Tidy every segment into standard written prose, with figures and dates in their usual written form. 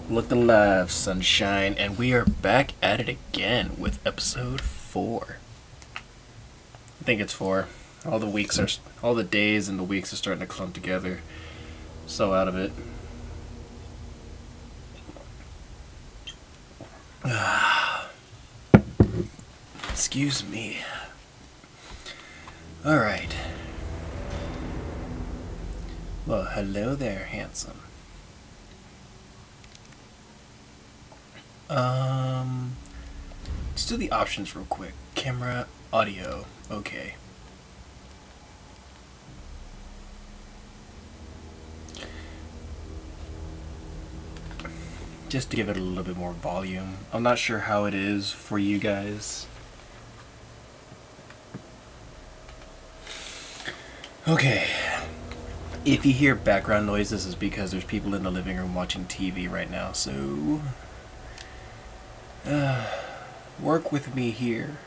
Look alive, sunshine, and we are back at it again with episode 4. I think it's 4. All the days and the weeks are starting to clump together. So out of it. Excuse me. Alright. Well, hello there, handsome. Let's do the options real quick. Camera, audio, okay. Just to give it a little bit more volume. I'm not sure how it is for you guys. Okay. If you hear background noises, it's because there's people in the living room watching TV right now, so work with me here.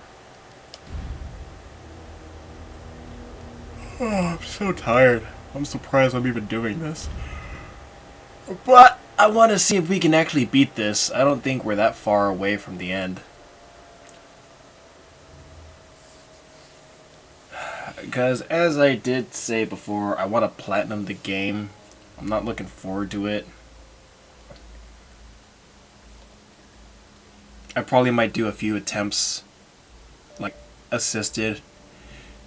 Oh, I'm so tired. I'm surprised I'm even doing this. But I want to see if we can actually beat this. I don't think we're that far away from the end. Because as I did say before, I want to platinum the game. I'm not looking forward to it. I probably might do a few attempts, like assisted,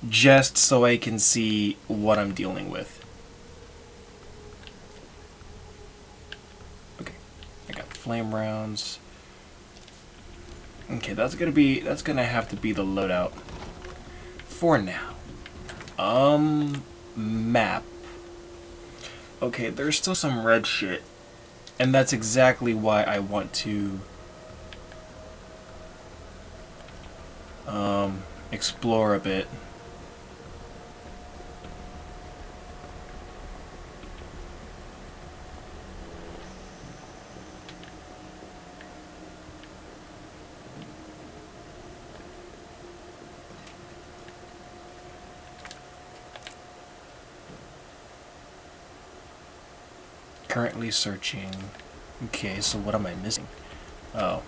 just so I can see what I'm dealing with. Okay, I got flame rounds. Okay, that's gonna have to be the loadout for now. Map. Okay, there's still some red shit, and that's exactly why I want to explore a bit. Currently searching. Okay, so what am I missing? Oh.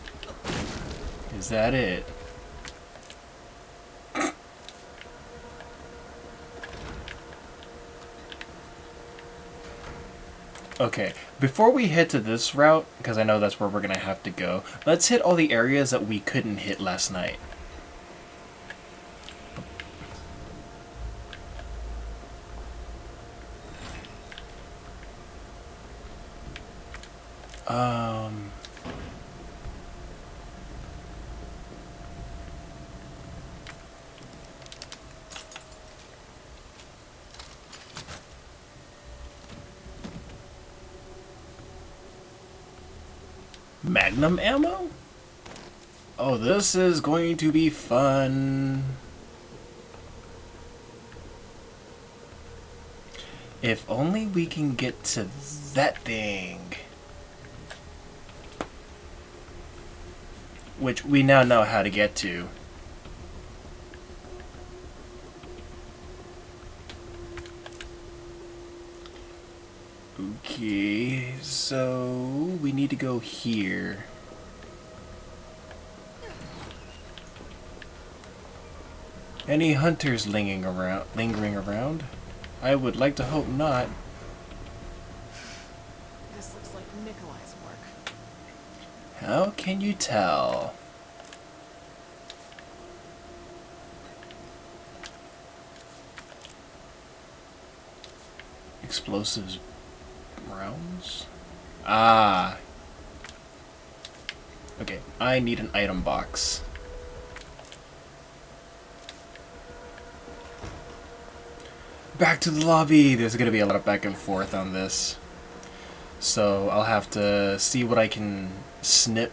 Is that it? Okay, before we head to this route, because I know that's where we're going to have to go, let's hit all the areas that we couldn't hit last night. Magnum ammo? Oh, this is going to be fun. If only we can get to that thing. Which we now know how to get to. Okay, so we need to go here. Any hunters lingering around? I would like to hope not. This looks like Nikolai's work. How can you tell? Explosives rounds? Ah. Okay, I need an item box. Back to the lobby! There's gonna be a lot of back and forth on this. So I'll have to see what I can snip.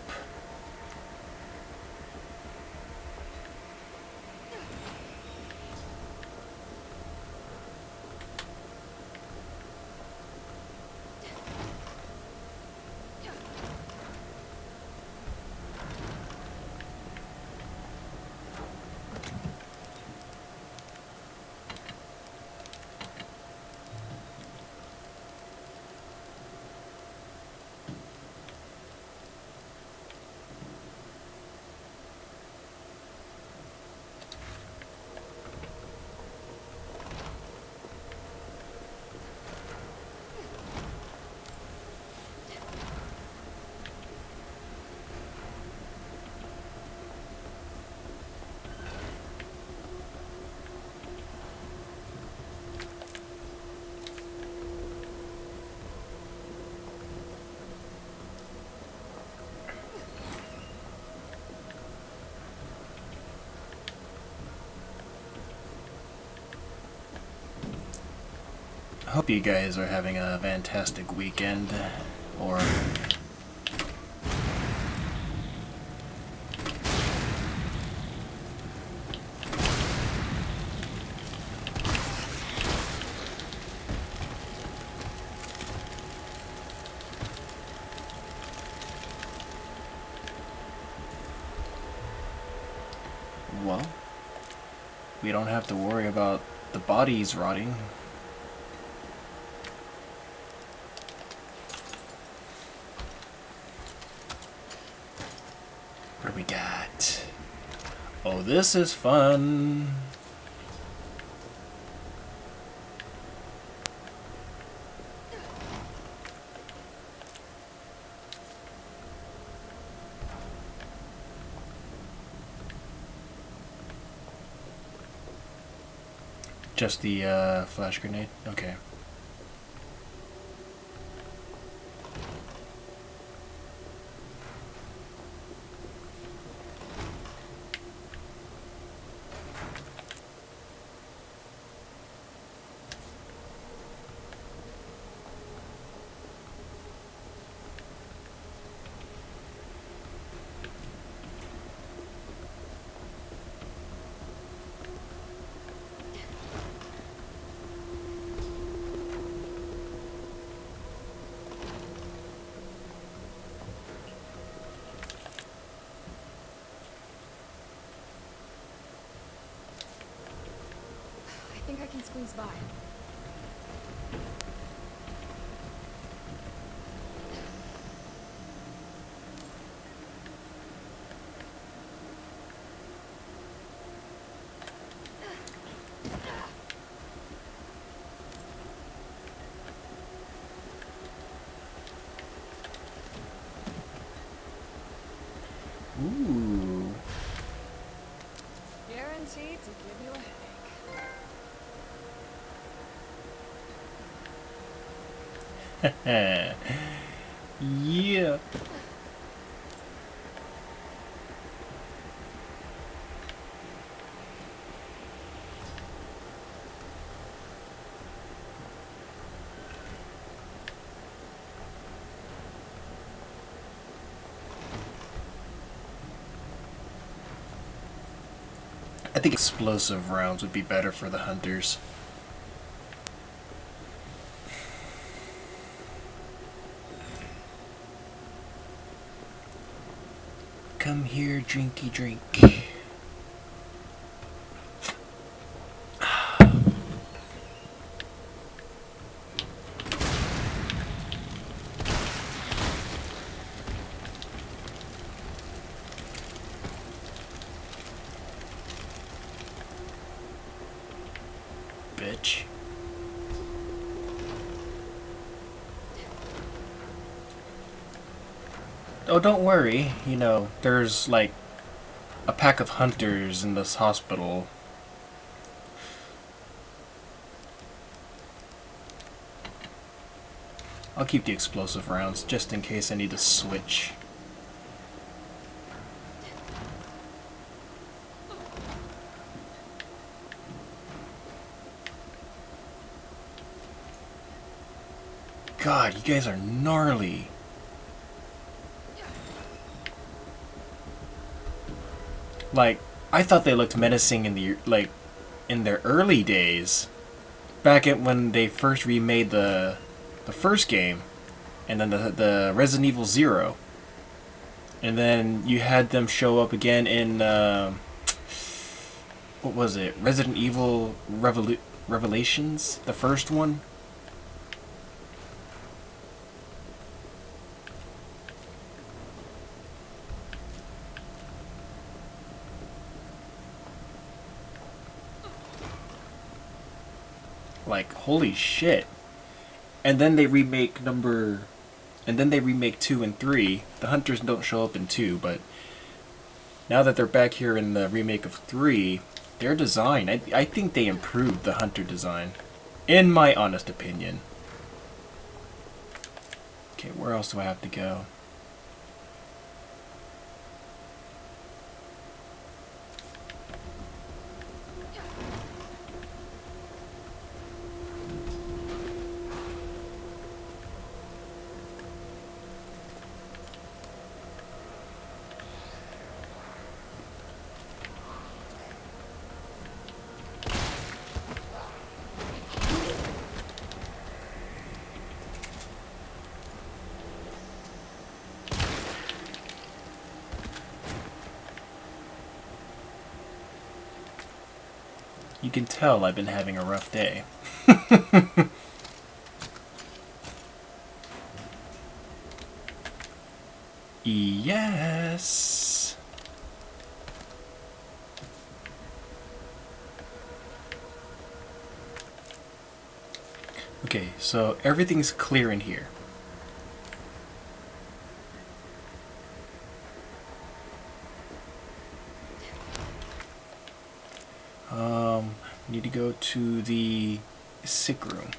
Hope you guys are having a fantastic weekend, or well, we don't have to worry about the bodies rotting. What do we got? Oh, this is fun. Just the flash grenade? Okay. I think I can squeeze by. Ooh. Guaranteed to give you a headache. Yeah. I think explosive rounds would be better for the hunters. Come here, drinky drink. Bitch. Oh, don't worry. You know, there's like a pack of hunters in this hospital. I'll keep the explosive rounds just in case I need to switch. God, you guys are gnarly. Like, I thought they looked menacing in the in their early days, back at when they first remade the first game, and then the Resident Evil 0, and then you had them show up again in what was it, Resident Evil Revelations, the first one. Like, holy shit. And then they remake and then they remake 2 and 3. The hunters don't show up in 2, but now that they're back here in the remake of 3, their design, I think they improved the hunter design, in my honest opinion. Okay, where else do I have to go? You can tell I've been having a rough day. Yes. Okay, so everything's clear in here. Need to go to the sick room.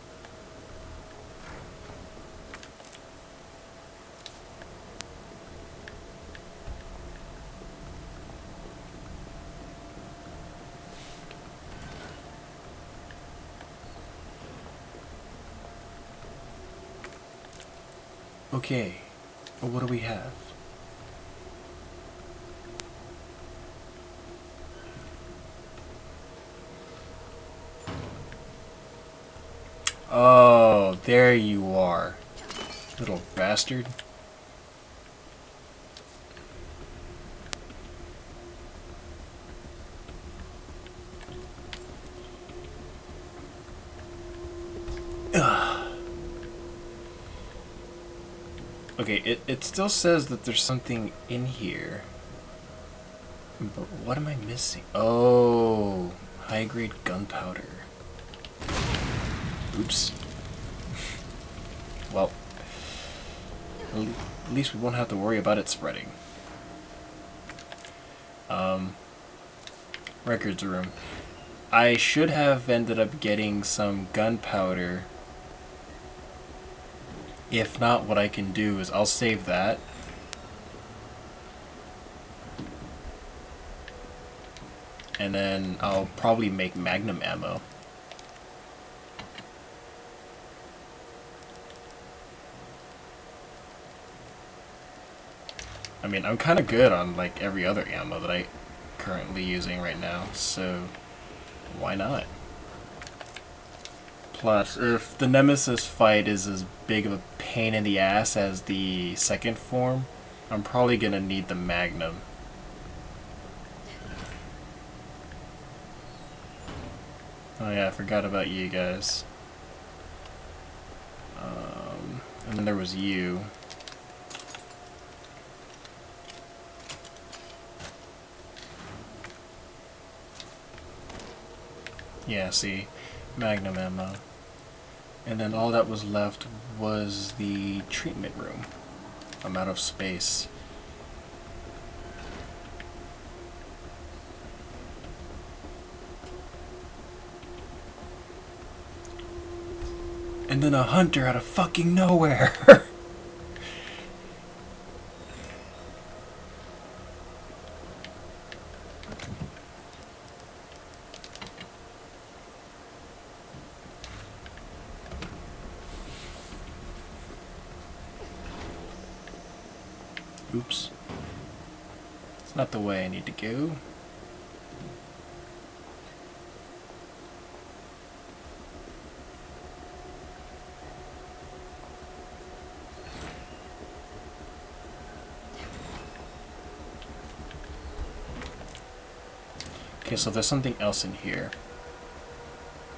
Okay, well, what do we have? Oh, there you are, little bastard. Ugh. Okay, it still says that there's something in here. But what am I missing? Oh, high-grade gunpowder. Oops. Well, at least we won't have to worry about it spreading. Records room. I should have ended up getting some gunpowder. If not, what I can do is I'll save that. And then I'll probably make magnum ammo. I mean, I'm kind of good on like every other ammo that I currently using right now, so why not? Plus, if the Nemesis fight is as big of a pain in the ass as the second form, I'm probably gonna need the Magnum. Oh yeah, I forgot about you guys. And then there was you. Yeah, see, Magnum ammo. And then all that was left was the treatment room. I'm out of space. And then a hunter out of fucking nowhere. Oops. It's not the way I need to go. Okay, so there's something else in here.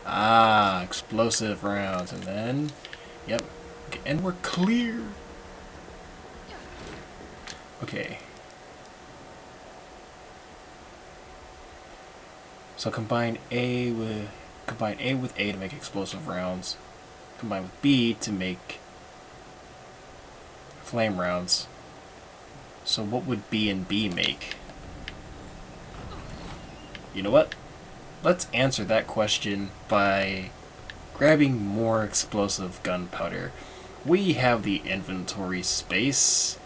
Ah, explosive rounds, and then, yep, okay, and we're clear. Okay. So combine A with A to make explosive rounds. Combine with B to make flame rounds. So what would B and B make? You know what? Let's answer that question by grabbing more explosive gunpowder. We have the inventory space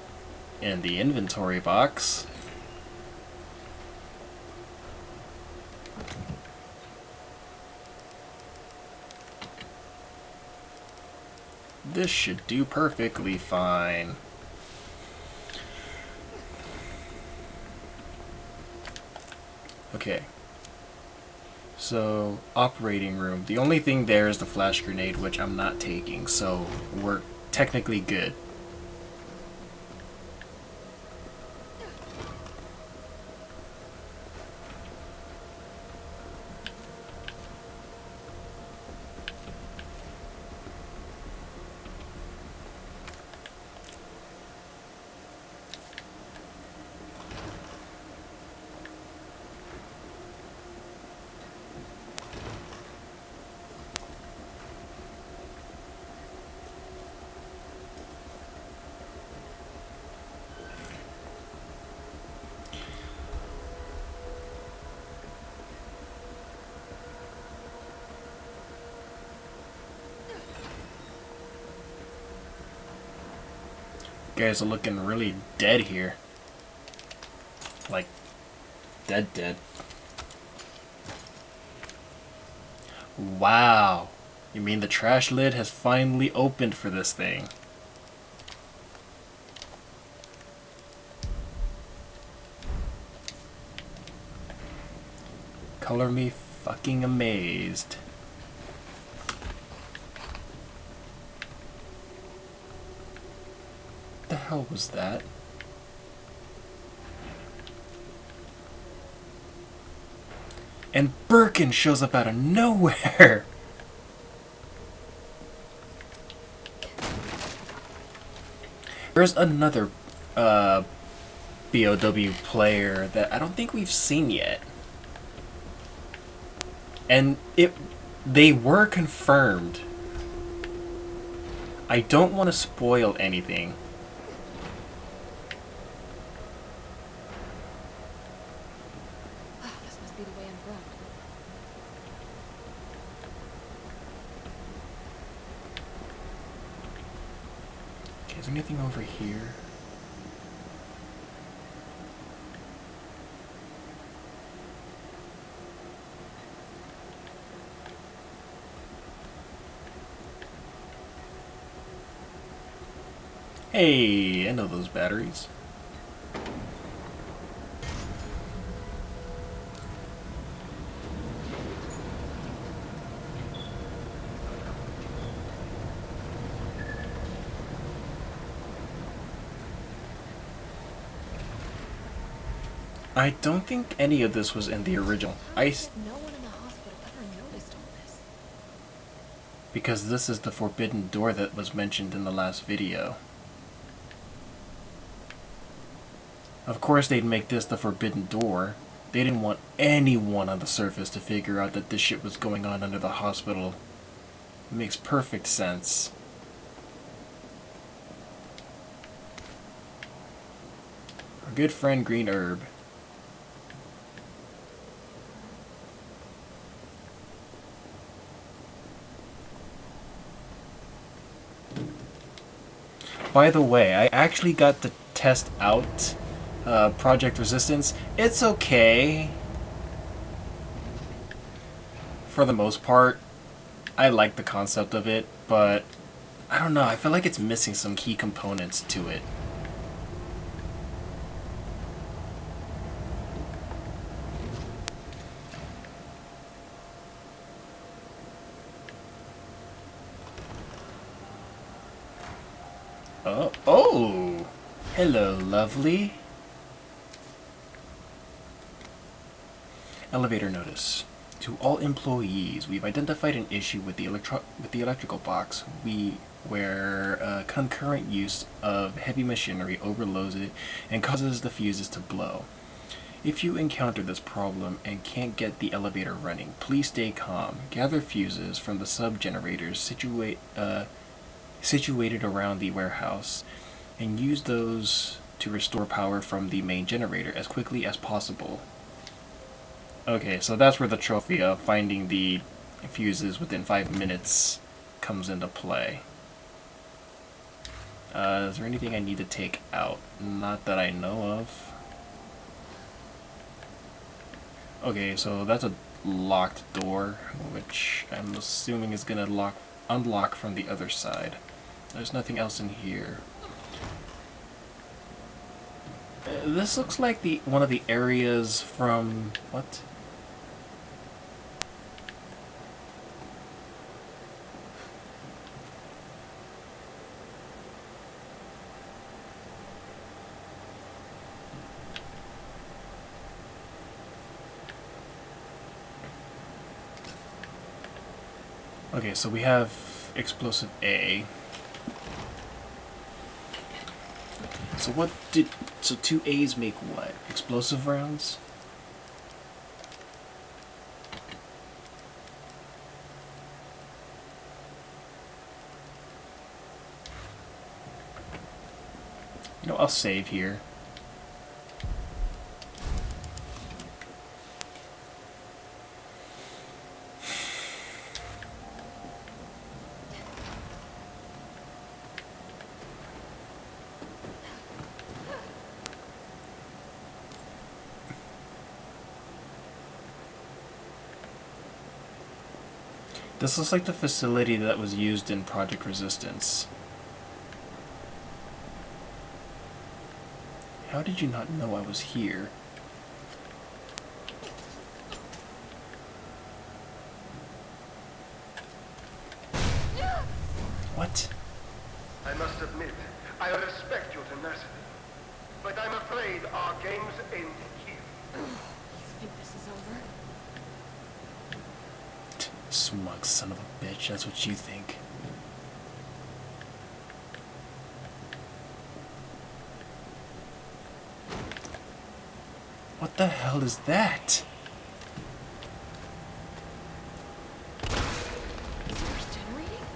in the inventory box. This should do perfectly fine. Okay. So, operating room. The only thing there is the flash grenade, which I'm not taking, so we're technically good. Guys are looking really dead here. Like, dead. Wow. You mean the trash lid has finally opened for this thing? Color me fucking amazed. What the hell was that? And Birkin shows up out of nowhere! There's another BOW player that I don't think we've seen yet. And they were confirmed. I don't want to spoil anything. Oh, this must be the way underground. Okay, is there anything over here? Hey, I know those batteries. I don't think any of this was in the original. How did no one in the hospital ever noticed all this? Because this is the forbidden door that was mentioned in the last video. Of course they'd make this the forbidden door. They didn't want anyone on the surface to figure out that this shit was going on under the hospital. It makes perfect sense. Our good friend Green Herb. By the way, I actually got to test out Project Resistance. It's okay. For the most part, I like the concept of it, but I don't know, I feel like it's missing some key components to it. Oh! Hello, lovely. Elevator notice. To all employees, we've identified an issue with the electrical box. Where concurrent use of heavy machinery overloads it and causes the fuses to blow. If you encounter this problem and can't get the elevator running, please stay calm. Gather fuses from the sub-generators situated around the warehouse and use those to restore power from the main generator as quickly as possible. Okay, so that's where the trophy of finding the fuses within 5 minutes comes into play. Is there anything I need to take out? Not that I know of. Okay, so that's a locked door, which I'm assuming is gonna unlock from the other side. There's nothing else in here. This looks like one of the areas from what? Okay, so we have explosive A. So 2 A's make what? Explosive rounds? You know, I'll save here. This looks like the facility that was used in Project Resistance. How did you not know I was here? What? I must admit, I respect your tenacity, but I'm afraid our games end here. You think this is over? Smug son of a bitch, that's what you think. What the hell is that? Yours generating?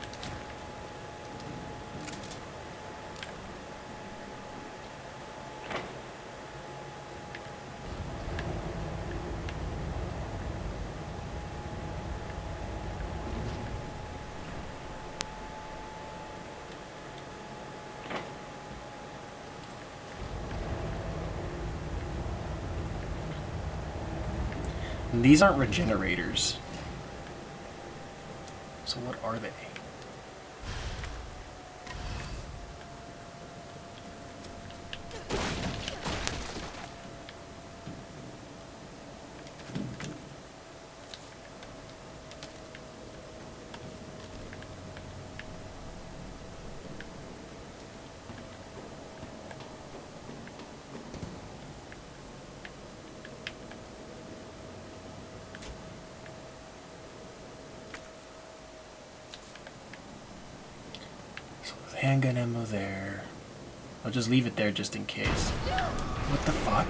And these aren't regenerators. So what are they? Handgun ammo there. I'll just leave it there just in case. What the fuck?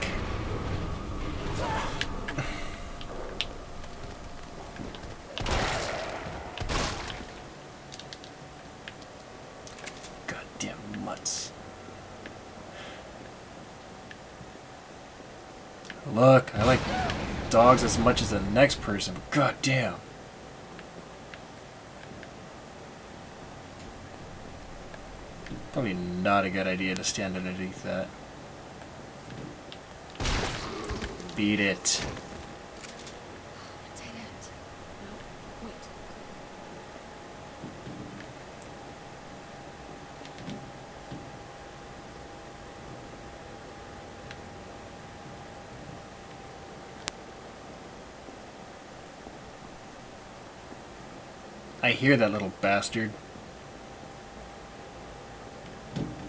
Goddamn mutts. Look, I like dogs as much as the next person. Goddamn. Probably not a good idea to stand underneath that. Beat it. Dead end. No, wait. I hear that little bastard.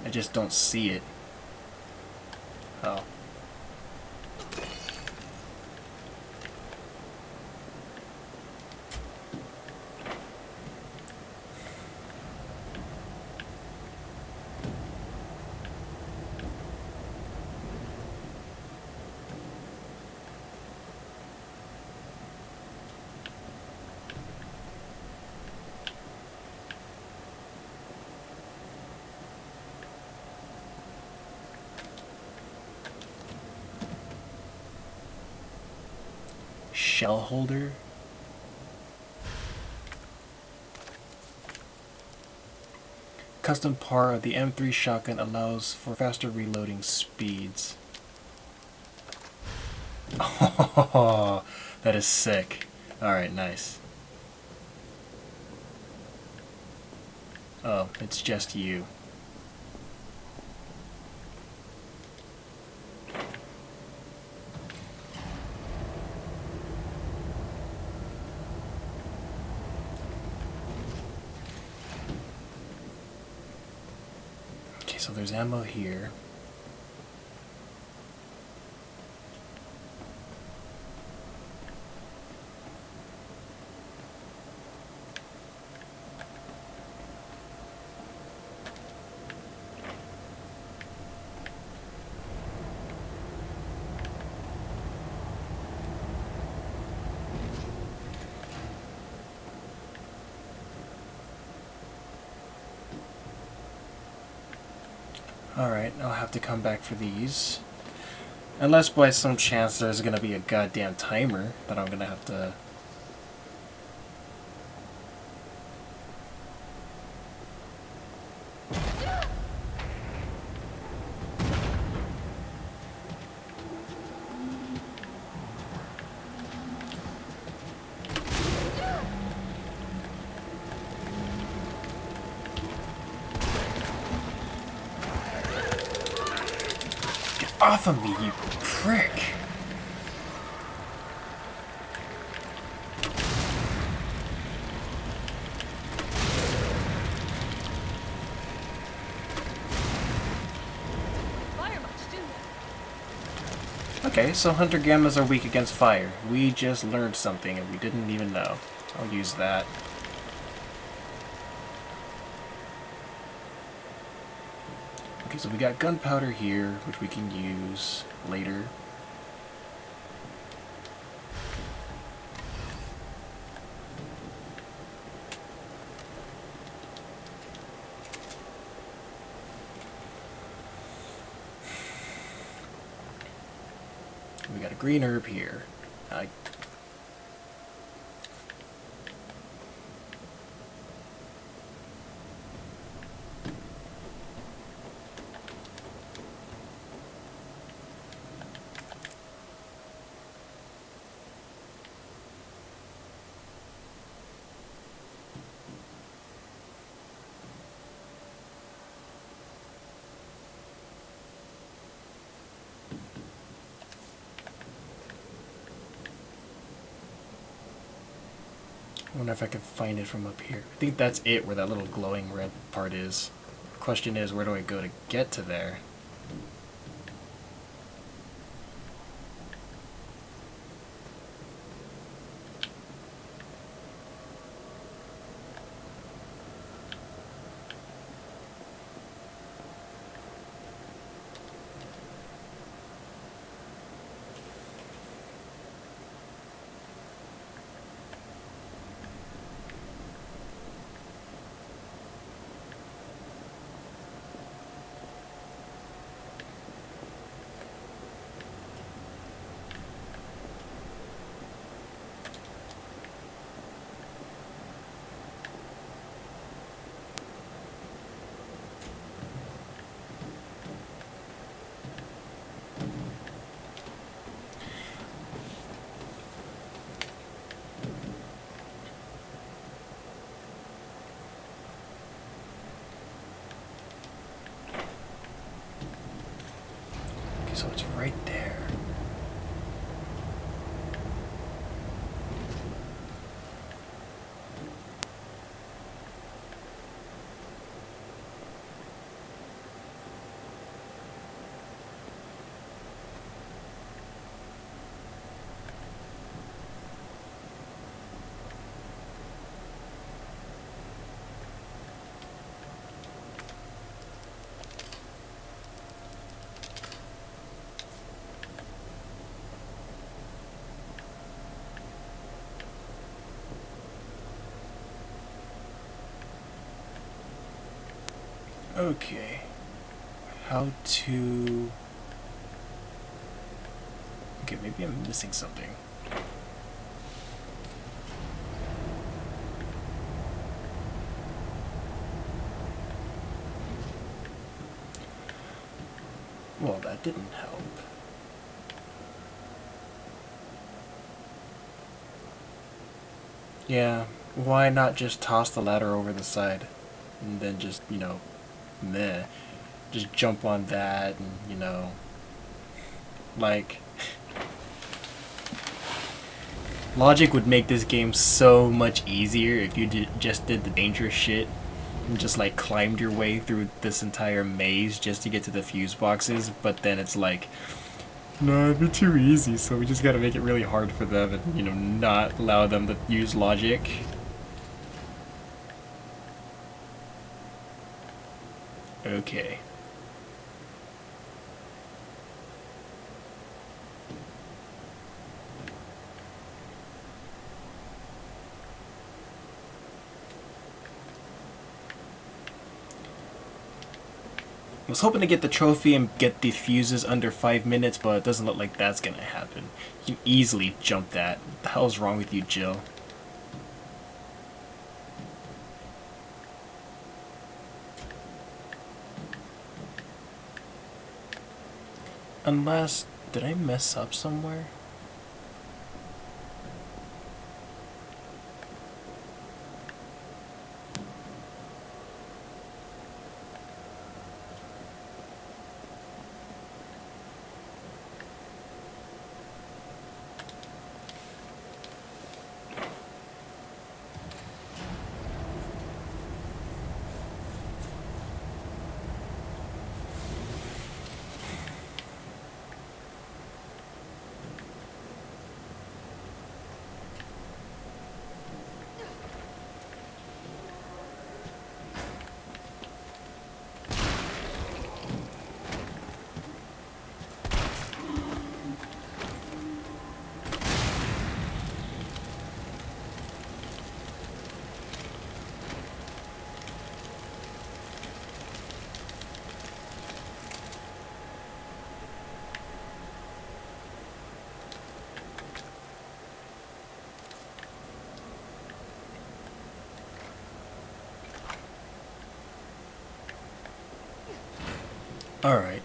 I just don't see it. Oh. Shell holder? Custom part of the M3 shotgun allows for faster reloading speeds. Oh, that is sick. Alright, nice. Oh, it's just you. Okay, so there's ammo here. Alright, I'll have to come back for these. Unless by some chance there's gonna be a goddamn timer that I'm gonna have to... off of me, you prick! Fire much, do you? Okay, so Hunter Gammas are weak against fire. We just learned something and we didn't even know. I'll use that. Okay, so we got gunpowder here, which we can use later. We got a green herb here. I wonder if I can find it from up here. I think that's it, where that little glowing red part is. The question is, where do I go to get to there? Okay, so it's right there. Okay. How to... Okay, maybe I'm missing something. Well, that didn't help. Yeah, why not just toss the ladder over the side? And then just, you know, meh. Just jump on that and, you know... Like... Logic would make this game so much easier if you just did the dangerous shit and just like climbed your way through this entire maze just to get to the fuse boxes, but then it's like, no, it'd be too easy, so we just gotta make it really hard for them and, you know, not allow them to use logic. Okay. I was hoping to get the trophy and get the fuses under 5 minutes, but it doesn't look like that's gonna happen. You can easily jump that. What the hell's wrong with you, Jill? Unless... did I mess up somewhere? Alright.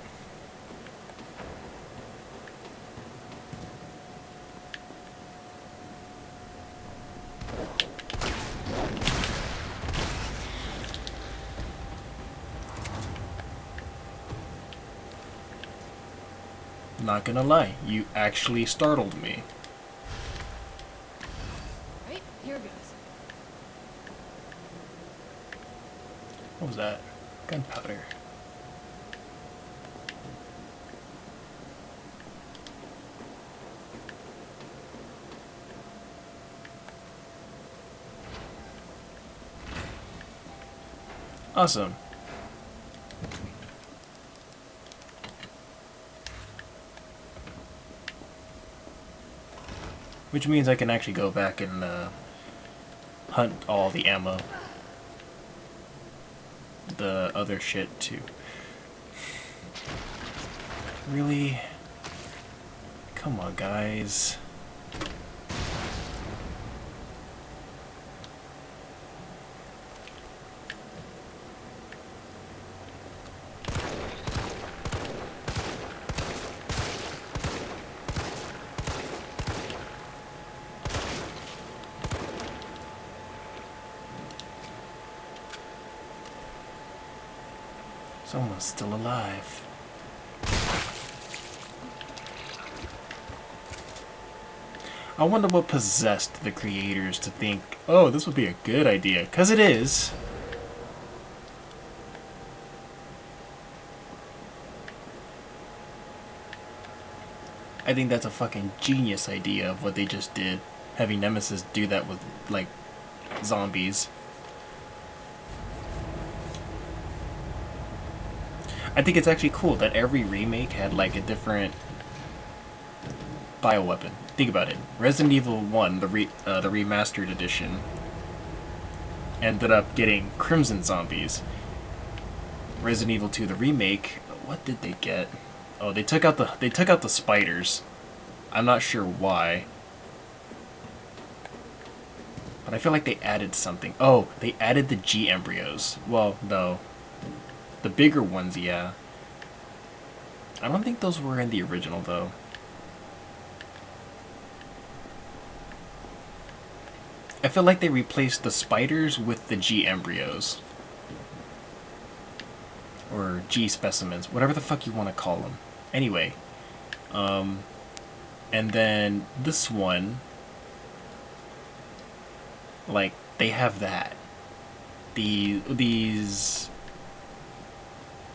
Not gonna lie, you actually startled me. Right, here goes. What was that? Gunpowder. Awesome. Which means I can actually go back and hunt all the ammo. The other shit too. Really? Come on, guys. Someone's still alive. I wonder what possessed the creators to think, oh, this would be a good idea. 'Cause it is. I think that's a fucking genius idea of what they just did. Having Nemesis do that with, like, zombies. I think it's actually cool that every remake had, like, a different bioweapon. Think about it. Resident Evil 1, the remastered edition, ended up getting Crimson Zombies. Resident Evil 2, the remake, what did they get? Oh, they took out the spiders. I'm not sure why. But I feel like they added something. Oh, they added the G embryos. Well, no. The bigger ones, yeah. I don't think those were in the original, though. I feel like they replaced the spiders with the G embryos. Or G specimens, whatever the fuck you want to call them. Anyway. And then this one, like, they have that. These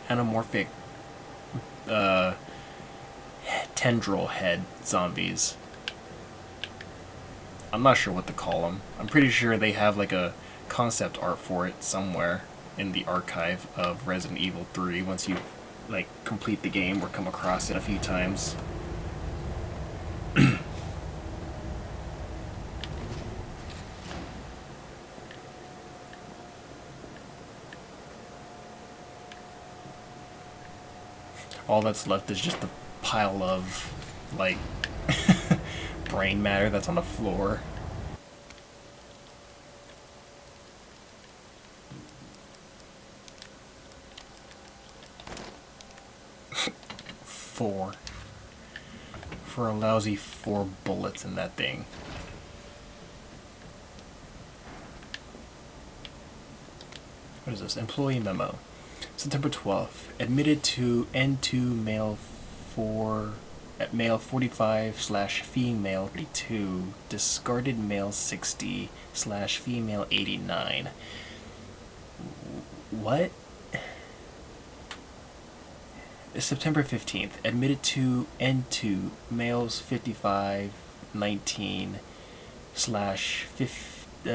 anamorphic tendril head zombies. I'm not sure what to call them. I'm pretty sure they have like a concept art for it somewhere in the archive of Resident Evil 3 once you like complete the game or come across it a few times. All that's left is just a pile of like brain matter that's on the floor. Four. For a lousy 4 bullets in that thing. What is this? Employee memo. September 12th. Admitted to N2 male 4 at male 45 / female 32. Discarded male 60 / female 89. What? September 15th. Admitted to N2 males 55 19 /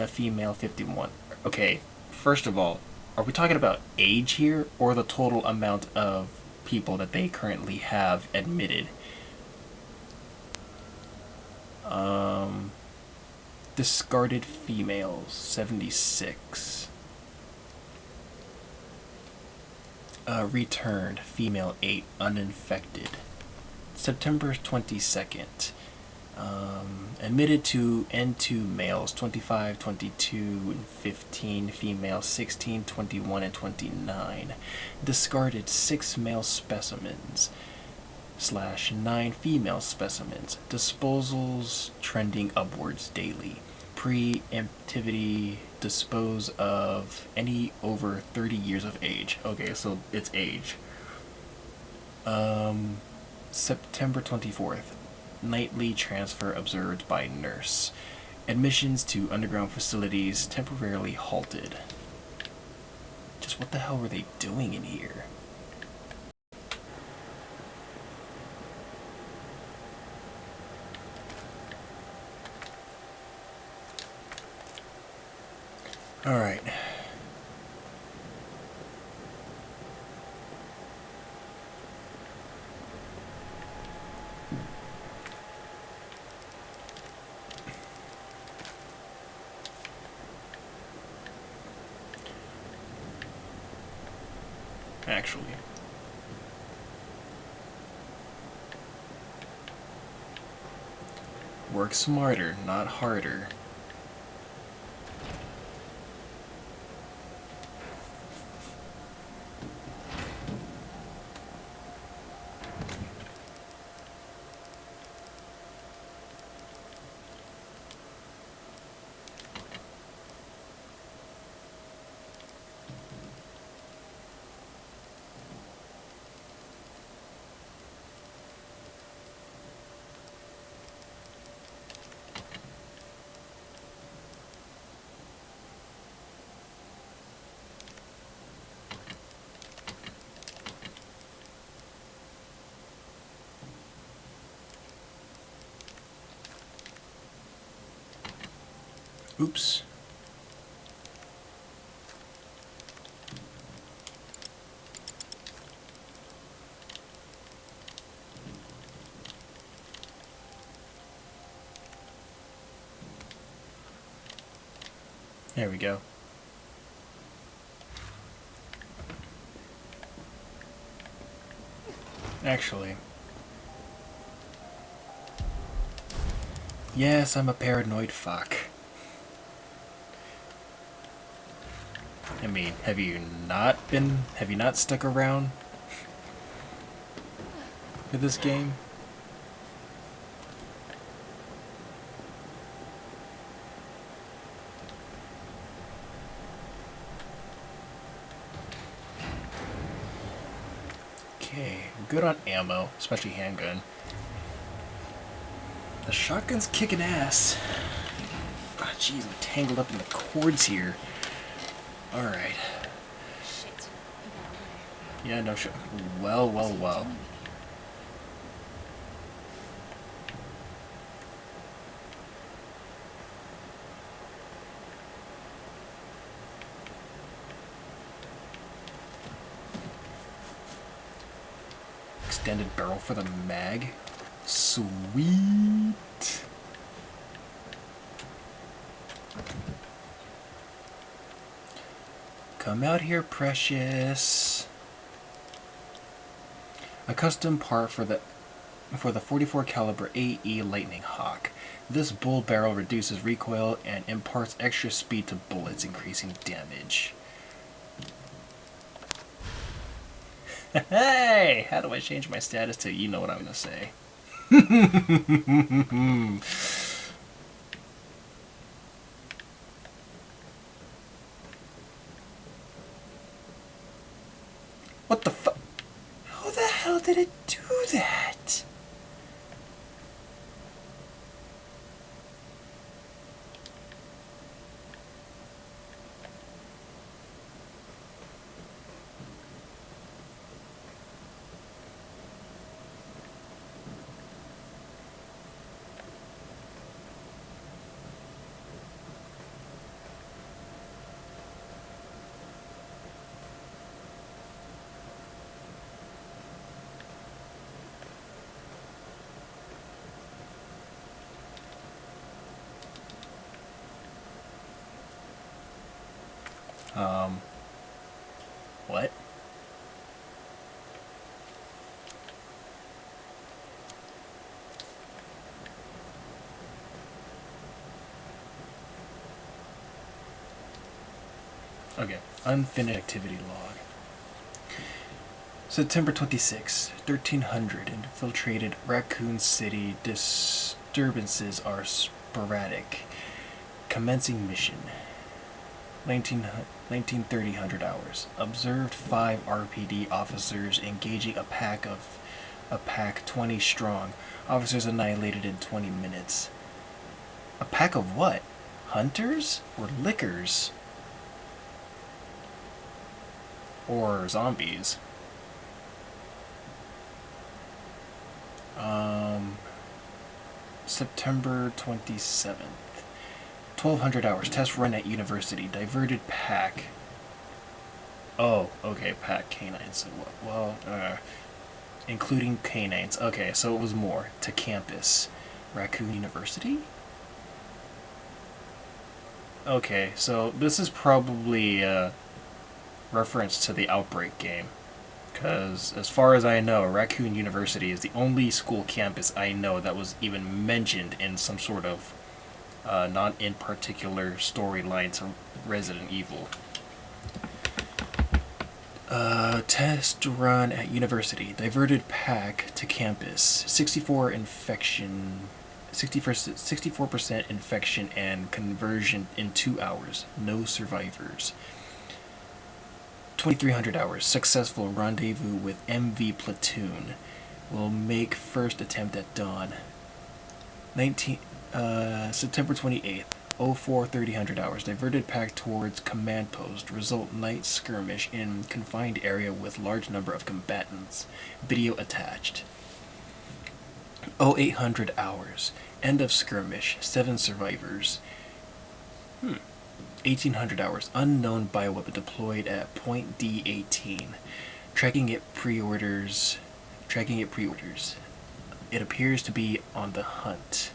female 51. Okay, first of all, are we talking about age here or the total amount of people that they currently have admitted? Discarded females 76. Returned female 8 uninfected. September 22nd. Admitted to N2 males 25, 22, and 15, females 16, 21, and 29. Discarded 6 male specimens / 9 female specimens. Disposals trending upwards daily. Preemptivity dispose of any over 30 years of age. Okay, so it's age. September 24th. Nightly transfer observed by nurse. Admissions to underground facilities temporarily halted. Just what the hell were they doing in here? Alright. Actually. Work smarter, not harder. Oops. There we go. Actually. Yes, I'm a paranoid fuck. I mean, have you not stuck around for this game? Okay, good on ammo, especially handgun. The shotgun's kicking ass. Ah, jeez, I'm tangled up in the cords here. Alright. Shit. Yeah, no shit. Well. Extended barrel for the mag. Sweet. Come out here, precious. A custom part for the 44 caliber AE Lightning Hawk. This bull barrel reduces recoil and imparts extra speed to bullets, increasing damage. Hey! How do I change my status to you know what I'm gonna say? What the fuck? How the hell did it do that? What? Okay, unfinished activity log. September 26, 1300, infiltrated Raccoon City. Disturbances are sporadic. Commencing mission. 1930 100 hours. Observed 5 RPD officers engaging a pack 20 strong. Officers annihilated in 20 minutes. A pack of what? Hunters? Or lickers? Or zombies? September 27th. 1200 hours. Test run at university. Diverted pack. Oh, okay. Pack canines. Including canines. Okay, so it was more. To campus. Raccoon University? Okay, so this is probably a reference to the Outbreak game. Because, as far as I know, Raccoon University is the only school campus I know that was even mentioned in some sort of not in particular storyline to Resident Evil. Test run at university. Diverted pack to campus. 64% infection and conversion in 2 hours. No survivors. 2300 hours. Successful rendezvous with MV platoon. Will make first attempt at dawn. September 28th. 04 3000 hours. Diverted pack towards command post. Result night skirmish in confined area with large number of combatants. Video attached. 0800 hours. End of skirmish. 7 survivors. 1800 hours. Unknown bioweapon deployed at point D18. Tracking it pre-orders. It appears to be on the hunt.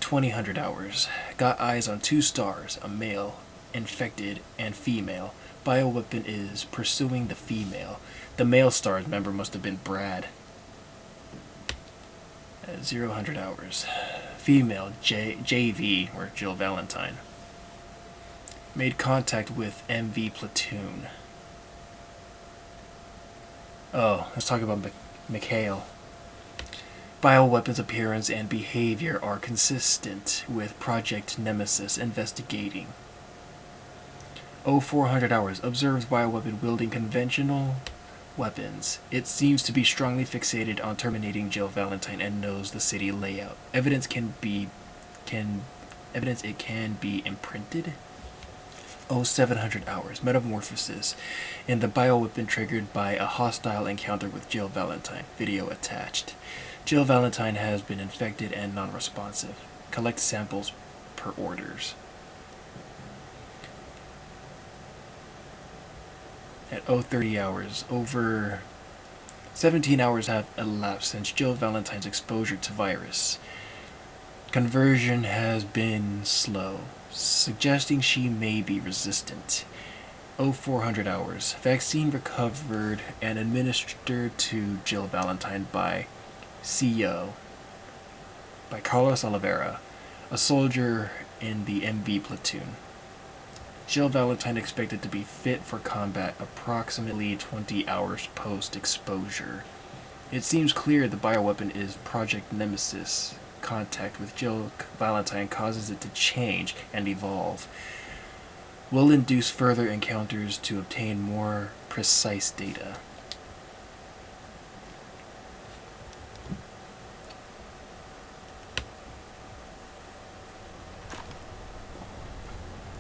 2000 hours. Got eyes on 2 stars, a male, infected, and female. Bioweapon is pursuing the female. The male star's member must have been Brad. 0 hours. Female, JV, or Jill Valentine. Made contact with MV platoon. Oh, let's talk about Mikhail. Bioweapons appearance and behavior are consistent with Project Nemesis investigating. 0400 hours. Observes bioweapon wielding conventional weapons. It seems to be strongly fixated on terminating Jill Valentine and knows the city layout. Evidence it can be imprinted. 0700 hours. Metamorphosis in the bioweapon triggered by a hostile encounter with Jill Valentine. Video attached. Jill Valentine has been infected and non-responsive. Collect samples per orders. At 030 hours, over 17 hours have elapsed since Jill Valentine's exposure to virus. Conversion has been slow, suggesting she may be resistant. 0400 hours. Vaccine recovered and administered to Jill Valentine by CO. By Carlos Oliveira, a soldier in the MV platoon. Jill Valentine expected to be fit for combat approximately 20 hours post-exposure. It seems clear the bioweapon is Project Nemesis. Contact with Jill Valentine causes it to change and evolve. Will induce further encounters to obtain more precise data.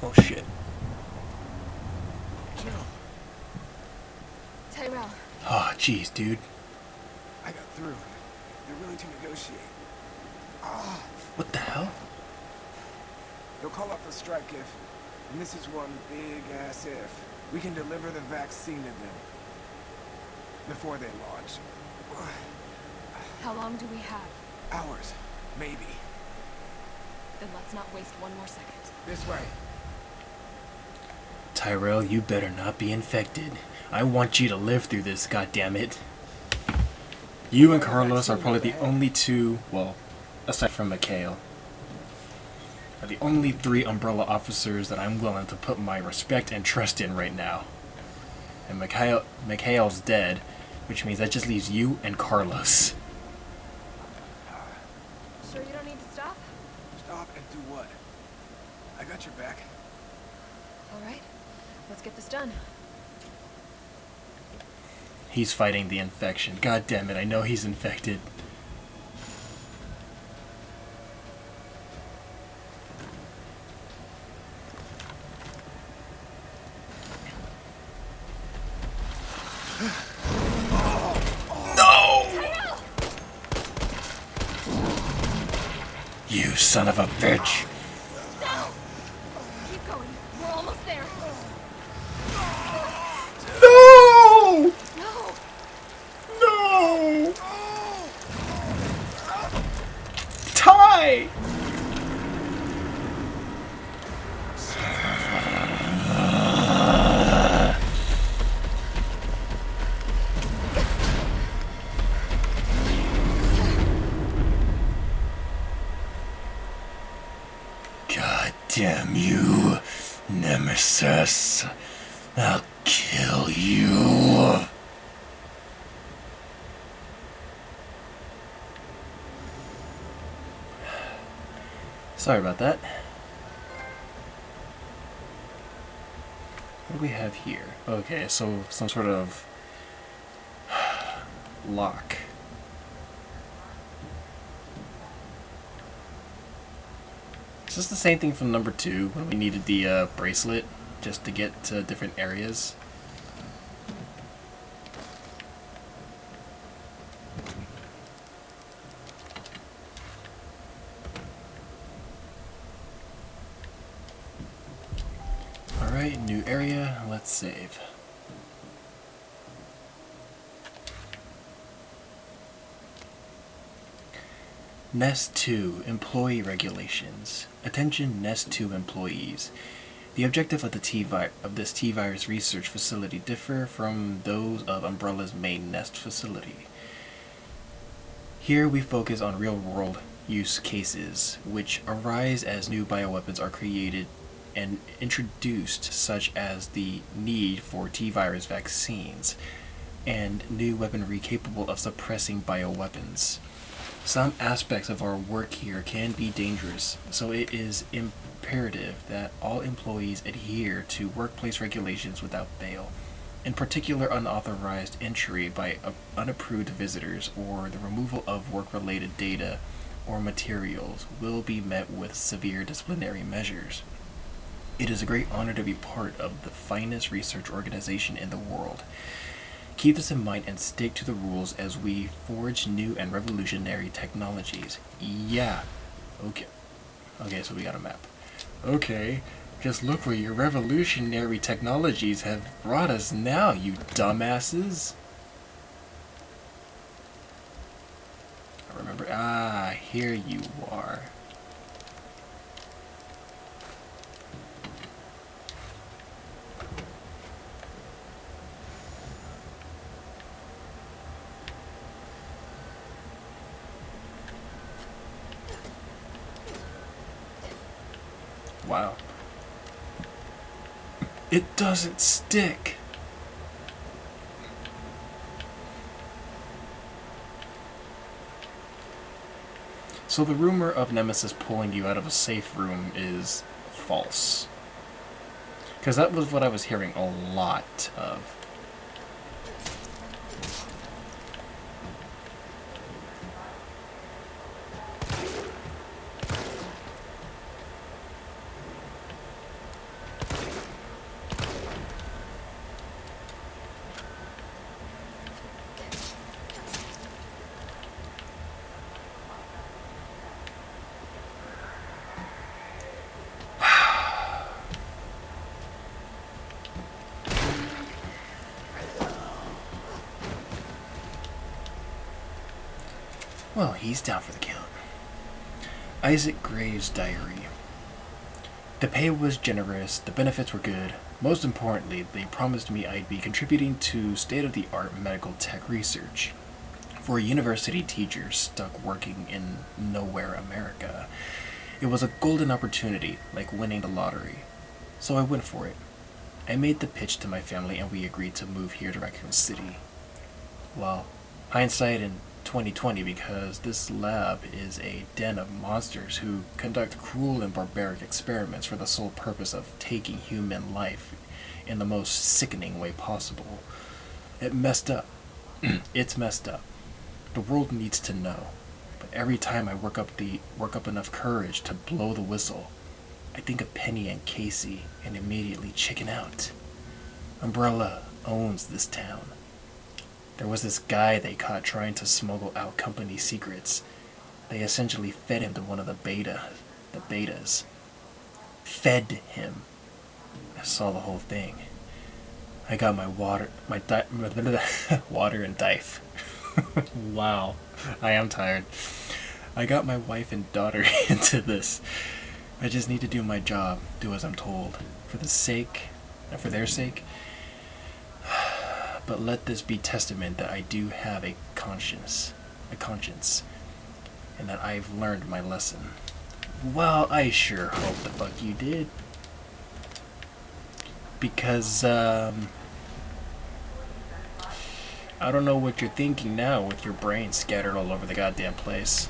Oh shit. Jill. Tyrell. Oh jeez, dude. I got through. They're willing to negotiate. What the hell? They'll call up the strike if, and this is one big-ass if, we can deliver the vaccine to them. Before they launch. How long do we have? Hours. Maybe. Then let's not waste one more second. This way. Tyrell, you better not be infected. I want you to live through this, goddammit. You and Carlos are probably the only two, well, aside from Mikhail, are the only 3 Umbrella officers that I'm willing to put my respect and trust in right now. And Mikhail's dead, which means that just leaves you and Carlos. Sure you don't need to stop? Stop and do what? I got your back. All right, let's get this done. He's fighting the infection. God damn it, I know he's infected. No! You son of a bitch. Keep going. We're almost there. No! No! No! Ty! God damn you, Nemesis. I'll kill you. Sorry about that. What do we have here? Okay, so some sort of lock. Is this the same thing from number 2 when we needed the bracelet just to get to different areas? Alright, new area, let's save. Nest 2 Employee Regulations. Attention Nest 2 employees. The objective of this T-virus research facility differ from those of Umbrella's main Nest facility. Here we focus on real-world use cases, which arise as new bioweapons are created and introduced, such as the need for T-virus vaccines and new weaponry capable of suppressing bioweapons. Some aspects of our work here can be dangerous, so it is imperative that all employees adhere to workplace regulations without fail. In particular, unauthorized entry by unapproved visitors or the removal of work-related data or materials will be met with severe disciplinary measures. It is a great honor to be part of the finest research organization in the world. Keep this in mind and stick to the rules as we forge new and revolutionary technologies. Yeah. Okay. Okay, so we got a map. Okay. Just look where your revolutionary technologies have brought us now, you dumbasses. I remember. Ah, here you are. Wow. It doesn't stick. So the rumor of Nemesis pulling you out of a safe room is false. Because that was what I was hearing a lot of. Well, he's down for the count. Isaac Graves' diary. The pay was generous, the benefits were good. Most importantly, they promised me I'd be contributing to state-of-the-art medical tech research. For a university teacher stuck working in nowhere America, It was a golden opportunity, like winning the lottery. So I went for it. I made the pitch to my family and we agreed to move here to Raccoon City. Well, hindsight in 2020 because this lab is a den of monsters who conduct cruel and barbaric experiments for the sole purpose of taking human life in the most sickening way possible. It messed up. It's messed up. The world needs to know. But every time I work up enough courage to blow the whistle, I think of Penny and Casey and immediately chicken out. Umbrella owns this town. There was this guy they caught trying to smuggle out company secrets. They essentially fed him to one of the betas. Fed him. I saw the whole thing. I got my water and dife. Wow, I am tired. I got my wife and daughter into this. I just need to do my job, do as I'm told, for their sake. But let this be testament that I do have a conscience, and that I've learned my lesson. Well, I sure hope the fuck you did. Because, I don't know what you're thinking now with your brain scattered all over the goddamn place.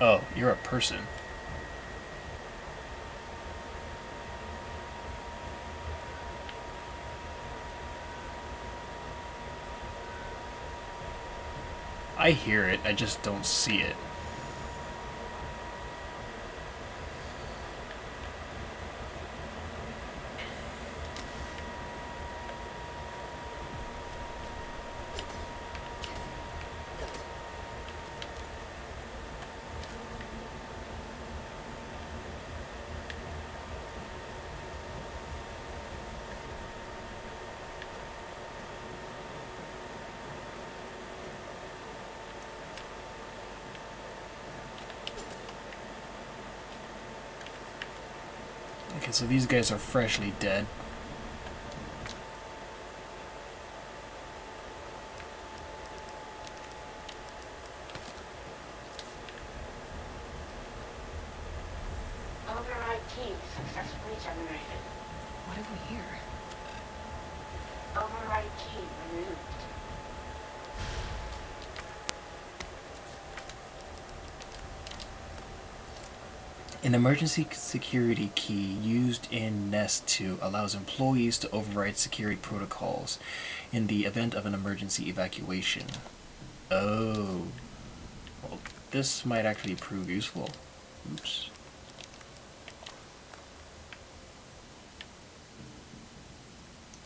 Oh, you're a person. I hear it, I just don't see it. Okay, so these guys are freshly dead. Override key successfully generated. What have we here? Override key removed. An emergency security key used in Nest 2 allows employees to override security protocols in the event of an emergency evacuation. Oh. Well, this might actually prove useful. Oops.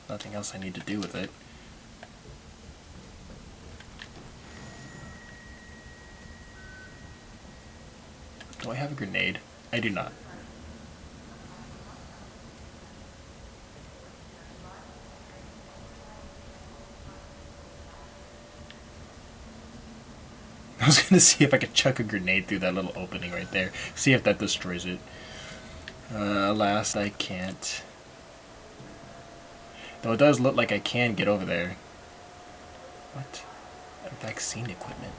Nothing else I need to do with it. Do I have a grenade? I do not. I was gonna see if I could chuck a grenade through that little opening right there. See if that destroys it. Alas, I can't. Though it does look like I can get over there. What? Vaccine equipment.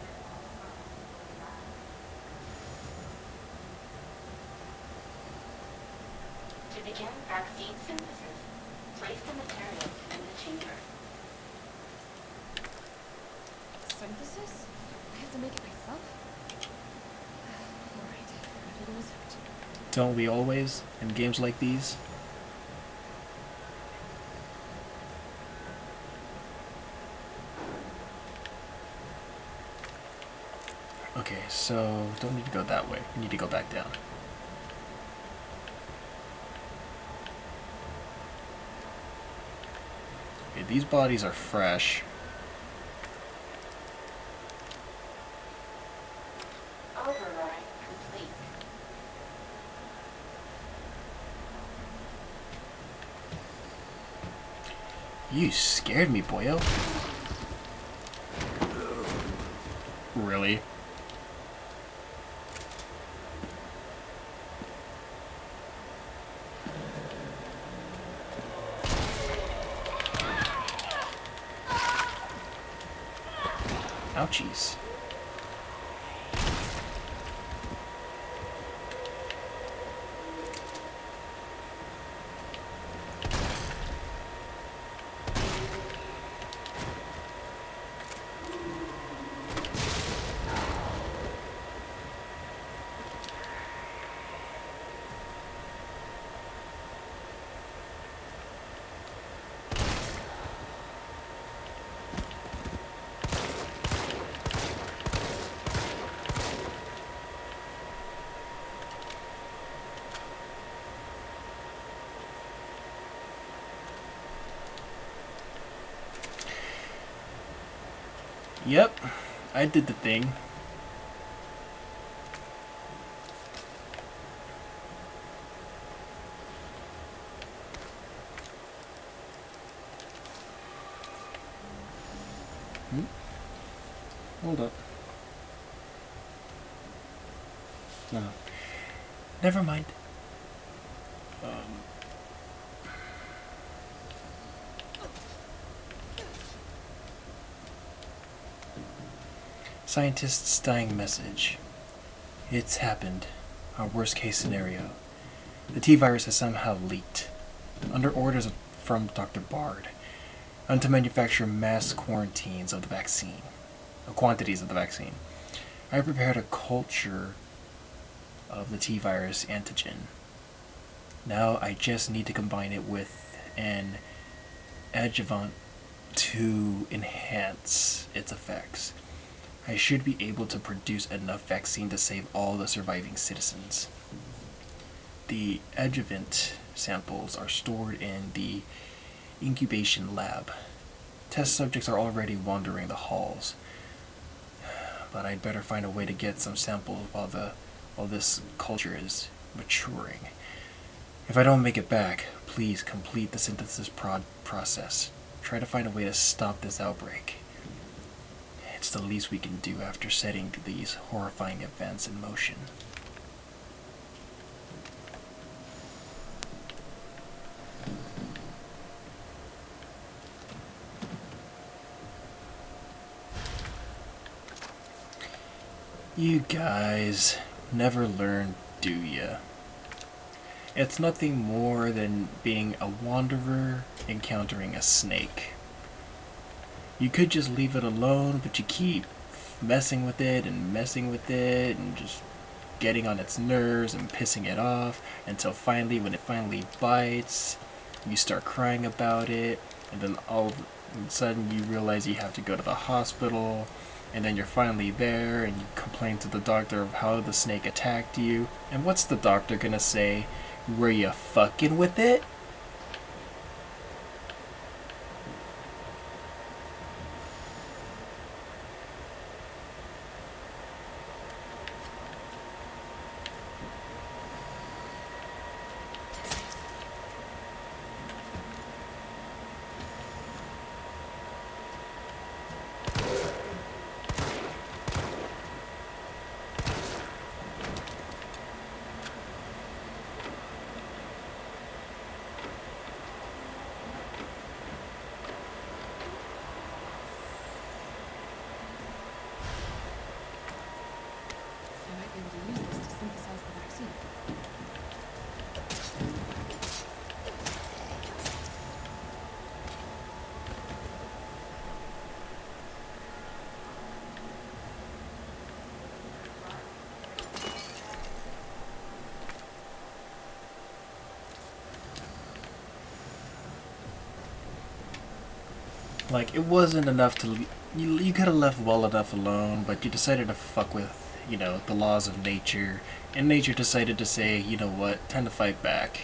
To begin vaccine synthesis, place the materials in the chamber. Synthesis? I have to make it myself? Alright, ready to insert. Don't we always in games like these? Okay, so don't need to go that way. We need to go back down. Okay, these bodies are fresh. Override complete. You scared me, boyo. Really? Ouchies. Yep, I did the thing. Hold up. No. Never mind. Scientist's dying message. It's happened. Our worst case scenario. The T-virus has somehow leaked. Under orders from Dr. Bard. To manufacture mass quarantines of the vaccine. Quantities of the vaccine. I prepared a culture of the T-virus antigen. Now I just need to combine it with an adjuvant to enhance its effects. I should be able to produce enough vaccine to save all the surviving citizens. The adjuvant samples are stored in the incubation lab. Test subjects are already wandering the halls. But I'd better find a way to get some samples while this culture is maturing. If I don't make it back, please complete the synthesis process. Try to find a way to stop this outbreak. It's the least we can do after setting these horrifying events in motion. You guys never learn, do ya? It's nothing more than being a wanderer encountering a snake. You could just leave it alone, but you keep messing with it and just getting on its nerves and pissing it off until finally, when it finally bites, you start crying about it, and then all of a sudden you realize you have to go to the hospital, and then you're finally there and you complain to the doctor of how the snake attacked you. And what's the doctor gonna say? Were you fucking with it? I might be able to use this to synthesize the vaccine. Like, it wasn't enough to... You could have left well enough alone, but you decided to fuck with, you know, the laws of nature. And nature decided to say, you know what, time to fight back.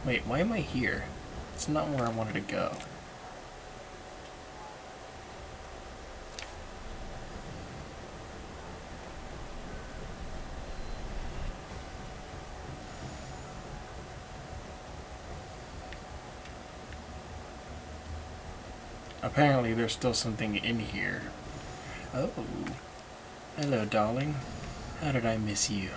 Wait, why am I here? It's not where I wanted to go. Apparently there's still something in here. Oh. Hello, darling. How did I miss you?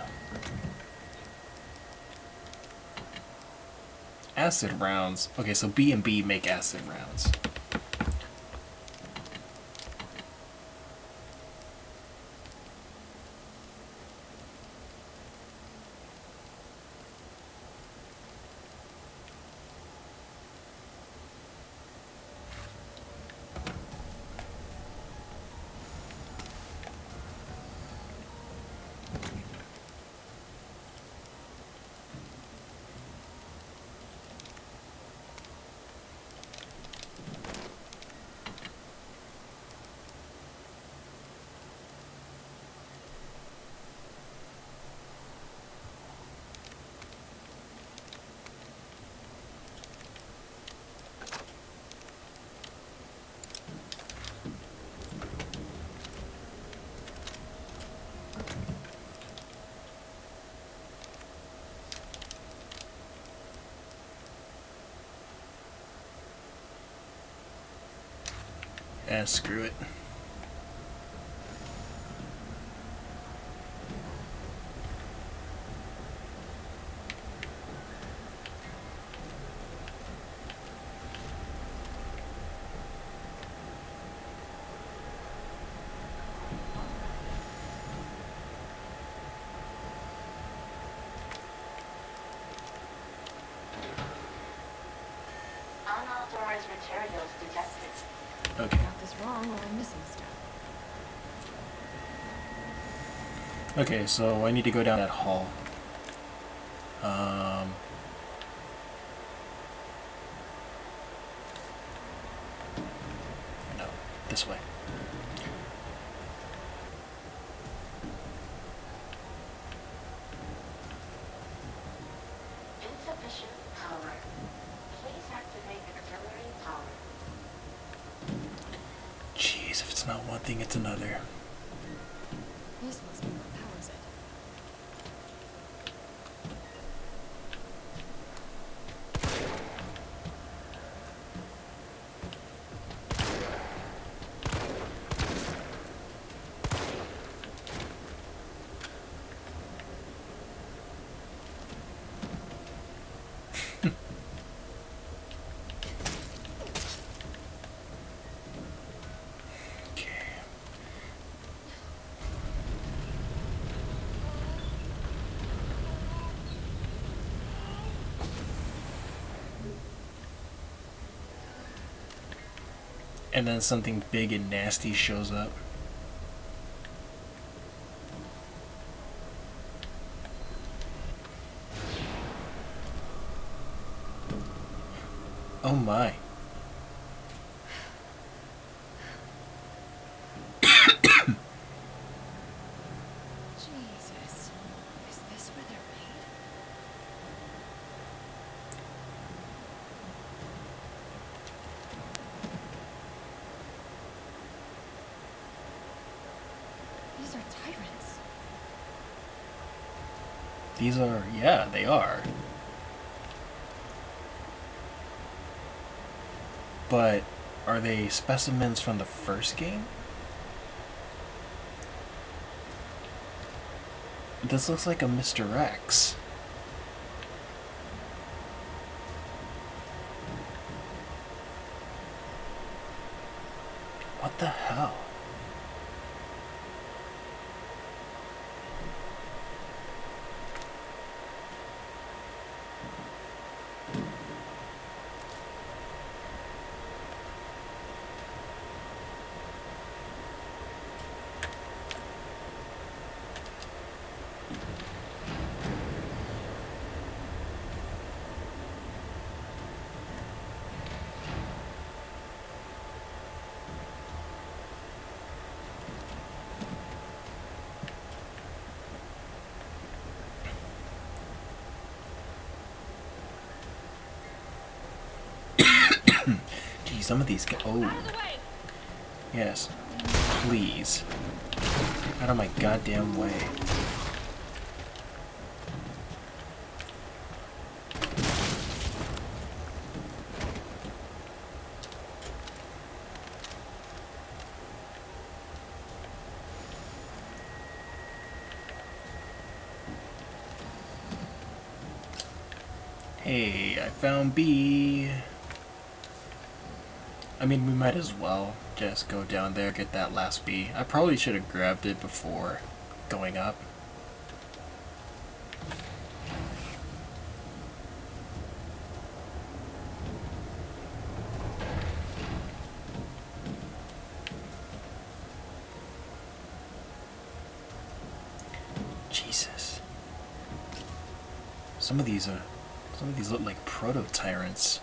Acid rounds. Okay, so B and B make acid rounds. Screw it. Unauthorized materials detected. Okay. Got this wrong or I'm missing stuff. Okay, so I need to go down that hall. No, this way. Insufficient power. Please activate auxiliary power. Jeez, if it's not one thing, it's another. This must be what powers it. Okay. And then something big and nasty shows up. Oh my. Jesus. Is this where they're made? These are tyrants. These are, yeah, they are. But are they specimens from the first game? This looks like a Mr. X. What the hell? Gee, some of these oh. Yes. Please. Out of my goddamn way. Hey, I found B. I mean, we might as well just go down there, get that last B. I probably should have grabbed it before going up. Jesus. Some of these look like proto-tyrants.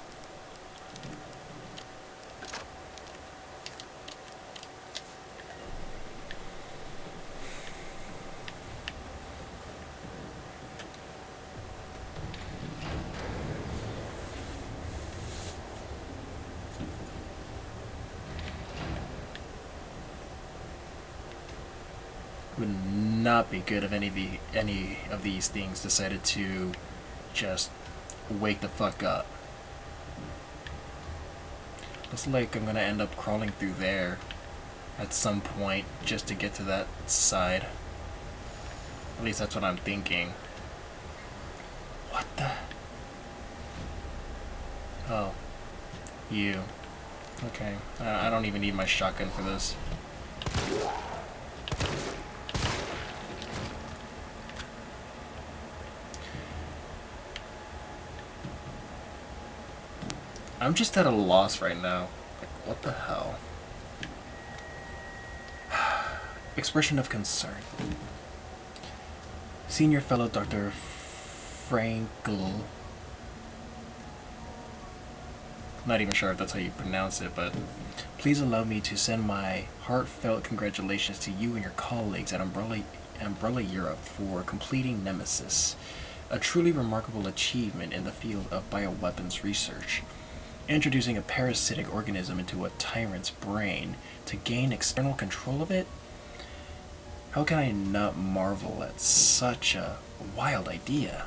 Would not be good if any of these things decided to just wake the fuck up. Looks like I'm gonna end up crawling through there at some point just to get to that side. At least that's what I'm thinking. What the? Oh. You. Okay. I don't even need my shotgun for this. I'm just at a loss right now. Like, what the hell? Expression of concern. Senior fellow Dr. Frankel. Not even sure if that's how you pronounce it, but please allow me to send my heartfelt congratulations to you and your colleagues at Umbrella Europe for completing Nemesis, a truly remarkable achievement in the field of bioweapons research. Introducing a parasitic organism into a tyrant's brain to gain external control of it? How can I not marvel at such a wild idea?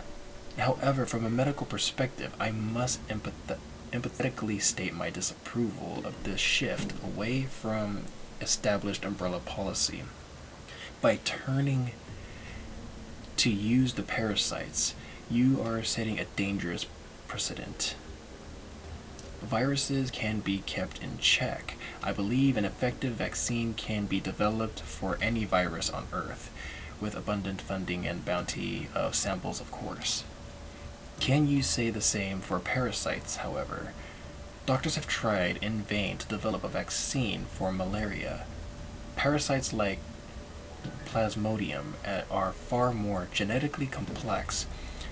However, from a medical perspective, I must empathetically state my disapproval of this shift away from established umbrella policy. By turning to use the parasites, you are setting a dangerous precedent. Viruses can be kept in check. I believe an effective vaccine can be developed for any virus on Earth, with abundant funding and bounty of samples, of course. Can you say the same for parasites, however? Doctors have tried in vain to develop a vaccine for malaria. Parasites like Plasmodium are far more genetically complex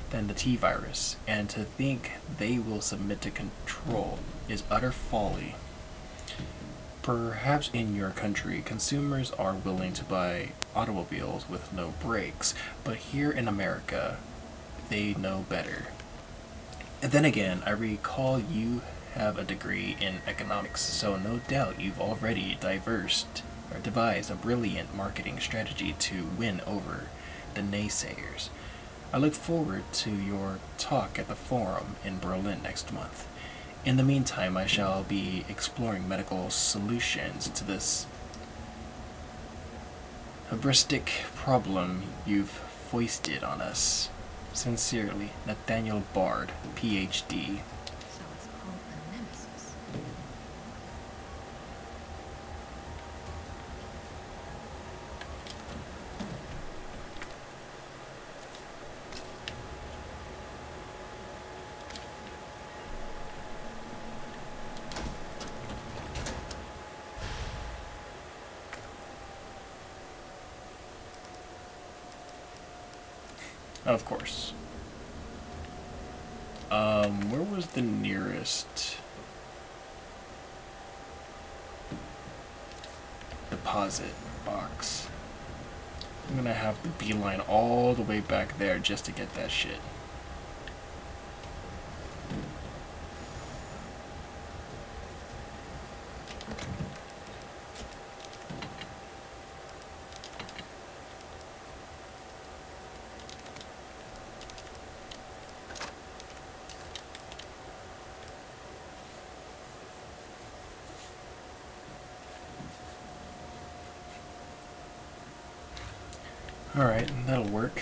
than the T-virus, and to think they will submit to control is utter folly. Perhaps in your country, consumers are willing to buy automobiles with no brakes, but here in America, they know better. And then again, I recall you have a degree in economics, so no doubt you've already devised a brilliant marketing strategy to win over the naysayers. I look forward to your talk at the forum in Berlin next month. In the meantime, I shall be exploring medical solutions to this hubristic problem you've foisted on us. Sincerely, Nathaniel Bard, PhD. So it's called the Nemesis. Of course. Where was the nearest deposit box? I'm gonna have to beeline all the way back there just to get that shit. Alright, that'll work.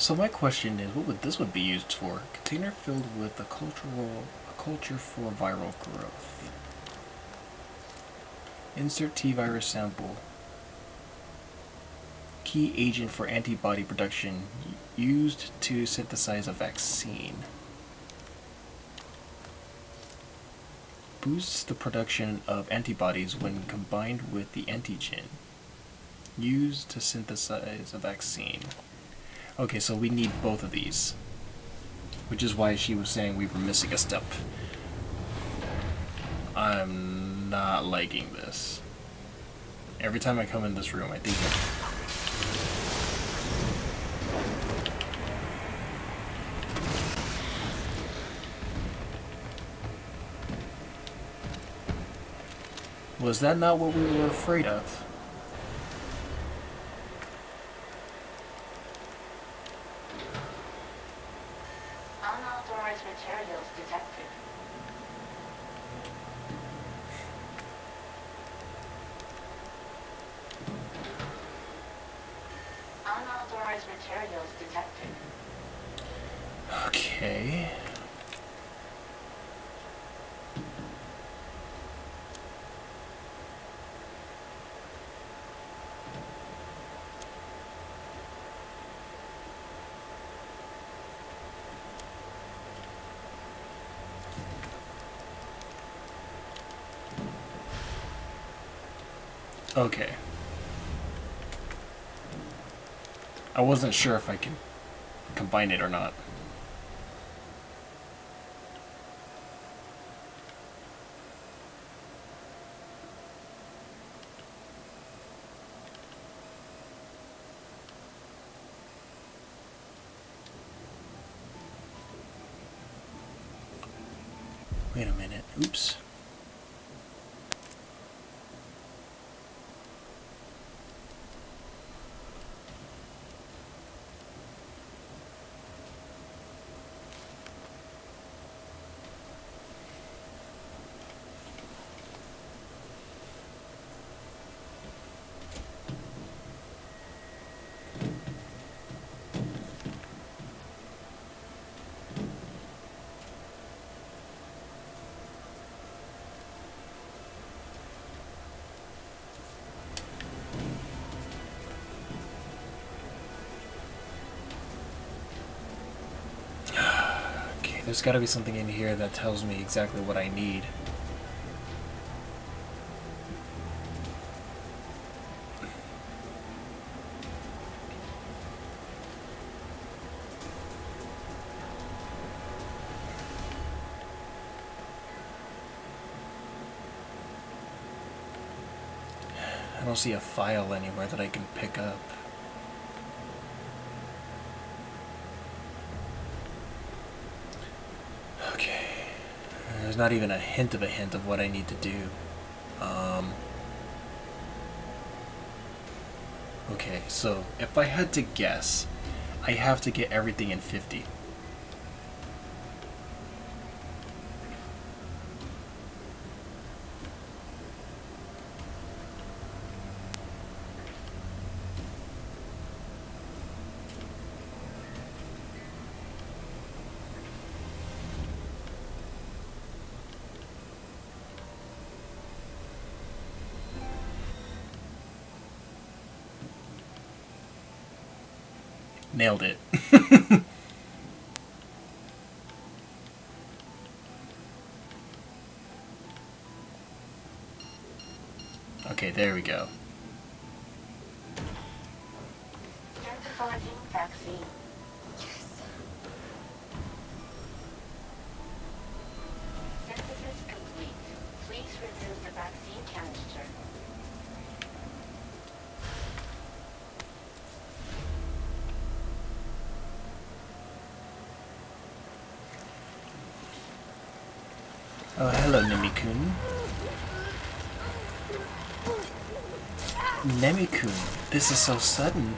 So my question is, what would this would be used for? Container filled with a culture for viral growth. Insert T-virus sample. Key agent for antibody production used to synthesize a vaccine. Boosts the production of antibodies when combined with the antigen used to synthesize a vaccine. Okay, so we need both of these, which is why she was saying we were missing a step. I'm not liking this. Every time I come in this room, I think was that not what we were afraid of? Unauthorized materials detected. Unauthorized materials detected. Okay. Okay. I wasn't sure if I can combine it or not. Wait a minute. Oops. Okay, there's got to be something in here that tells me exactly what I need. I don't see a file anywhere that I can pick up. Okay. There's not even a hint of what I need to do. Okay, so if I had to guess, I have to get everything in 50. Nailed it. Okay, there we go. Synthesizing vaccine. Yes. Synthesis complete. Please remove the vaccine canister. Oh, hello, Nemi-kun. Nemi-kun, this is so sudden.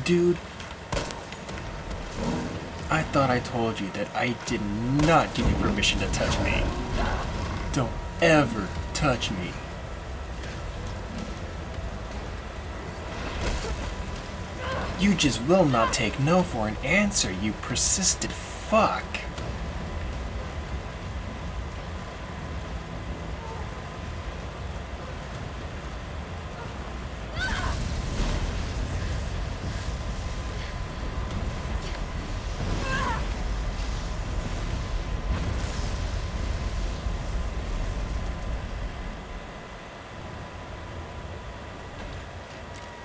Dude, I thought I told you that I did not give you permission to touch me. Don't ever touch me. You just will not take no for an answer, you persistent fuck.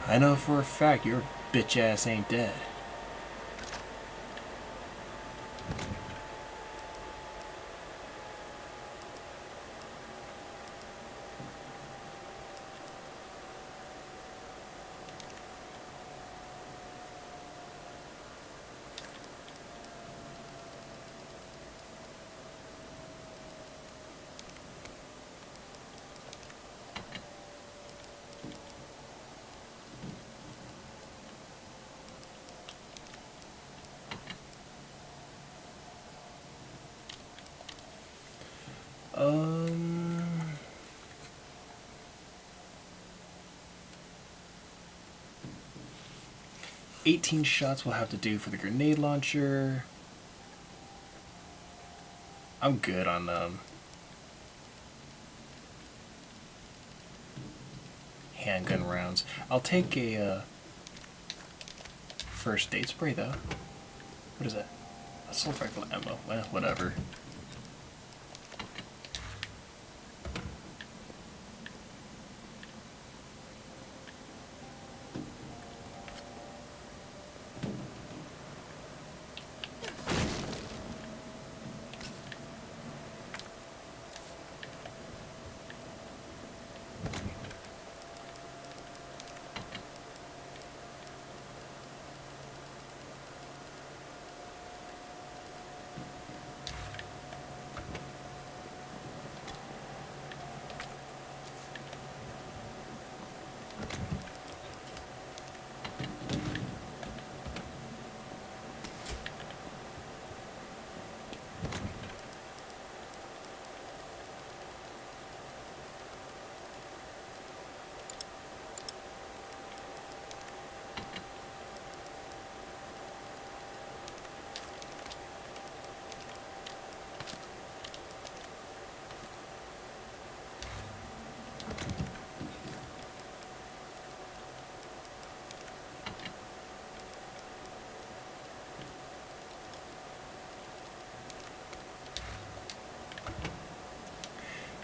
I know for a fact your bitch ass ain't dead. Um... 18 shots will have to do for the grenade launcher. I'm good on handgun rounds. I'll take a first aid spray though. What is that? Assault rifle ammo. Well, whatever.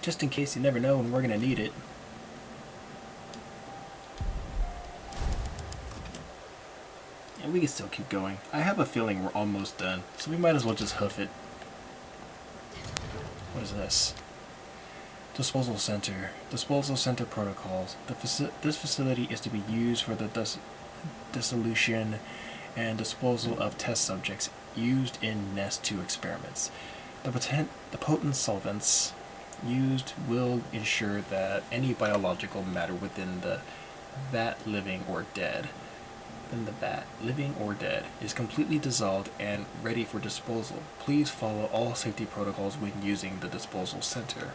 Just in case, you never know when we're gonna need it. And we can still keep going. I have a feeling we're almost done, so we might as well just hoof it. What is this? Disposal Center. Disposal Center protocols. This facility is to be used for the dissolution and disposal of test subjects used in Nest 2 experiments. The potent solvents used will ensure that any biological matter within the vat, living or dead, is completely dissolved and ready for disposal. Please follow all safety protocols when using the disposal center.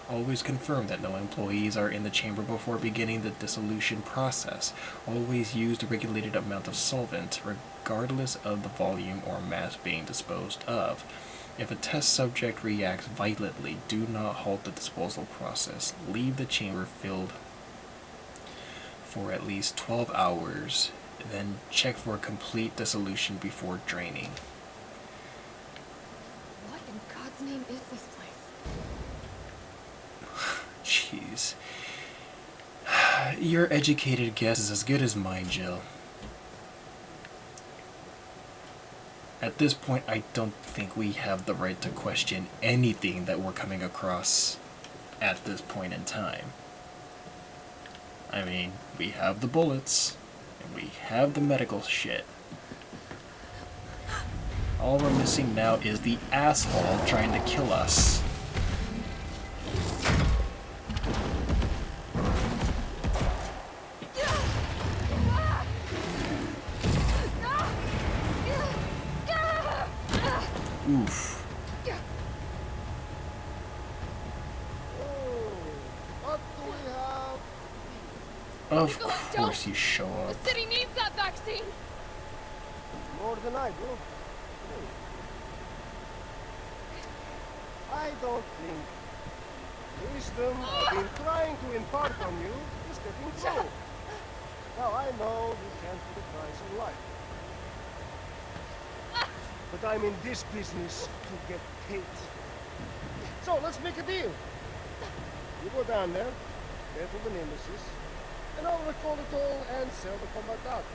Always confirm that no employees are in the chamber before beginning the dissolution process. Always use the regulated amount of solvent, regardless of the volume or mass being disposed of. If a test subject reacts violently, do not halt the disposal process. Leave the chamber filled for at least 12 hours, then check for a complete dissolution before draining. What in God's name is this place? Jeez. Your educated guess is as good as mine, Jill. At this point, I don't think we have the right to question anything that we're coming across at this point in time. I mean, we have the bullets, and we have the medical shit. All we're missing now is the asshole trying to kill us. Oof. What do we have? Of Nicholas, course don't. you show The up. city needs that vaccine. More than I do. I don't think wisdom I've been trying to impart on you is getting through. Now I know you can't put a price on life. But I'm in this business to get paid. So let's make a deal. You go down there, get to the Nemesis, and I'll record it all and sell the combat out.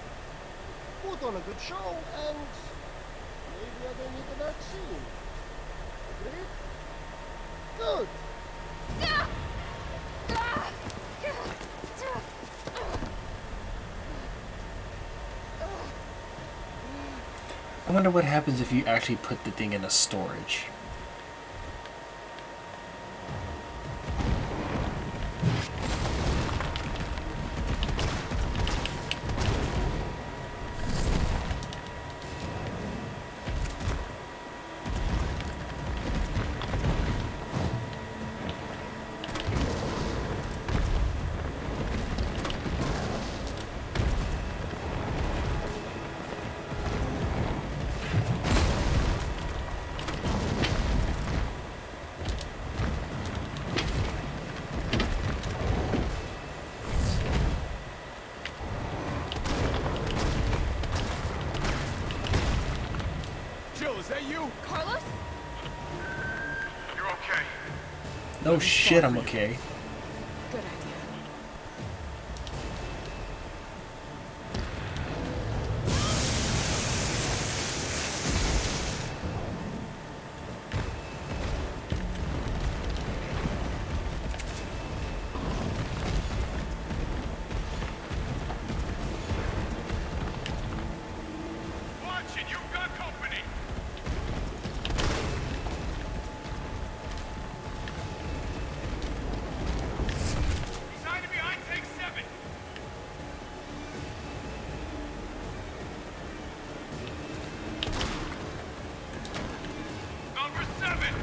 Put on a good show, and maybe I don't need the vaccine. Agreed? Good. I wonder what happens if you actually put the thing in a storage. Is that you? Carlos? You're okay. No shit, I'm okay. Good idea. Watch it, you've got company. He's hiding behind take 7. Number 7.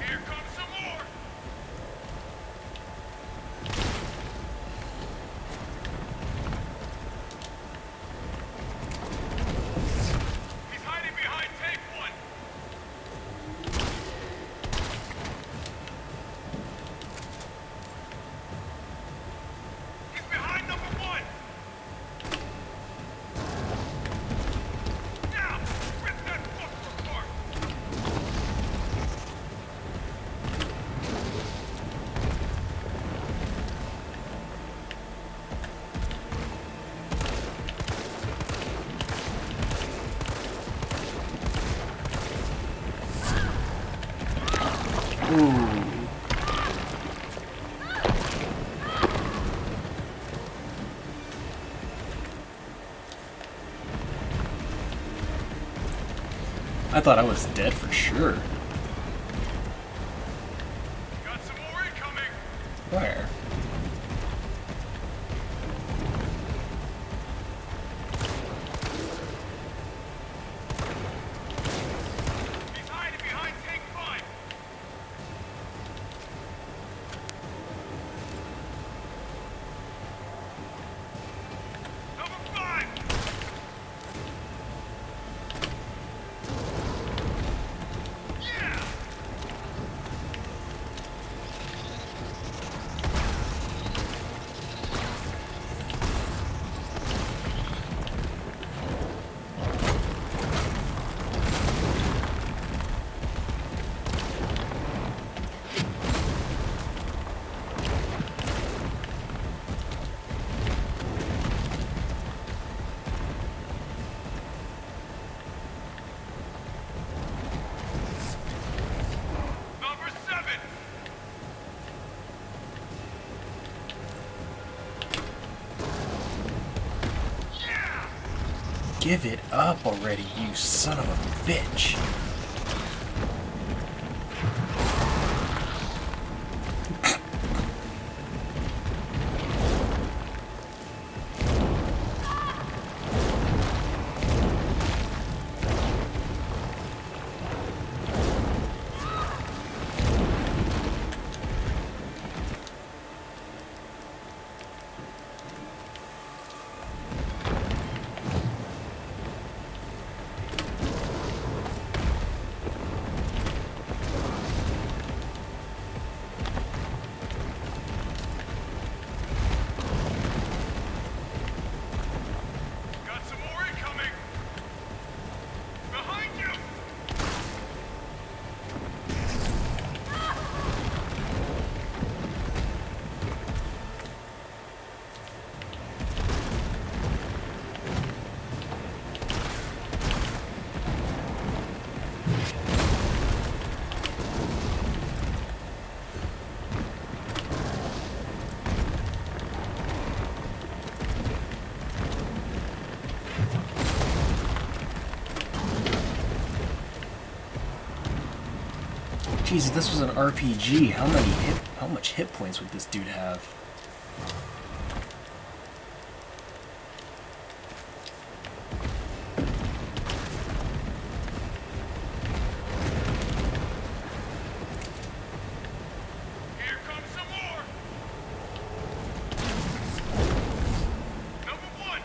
Here comes some more. He's hiding behind take 1. He's behind number 1. Now, rip that fucker apart. Ooh. I thought I was dead for sure. Got some more incoming. Where? He's hiding behind take 5. Number 5. Yeah. Give it up already, you son of a bitch. Jesus, this was an RPG. How much hit points would this dude have? Here comes some more. Number one.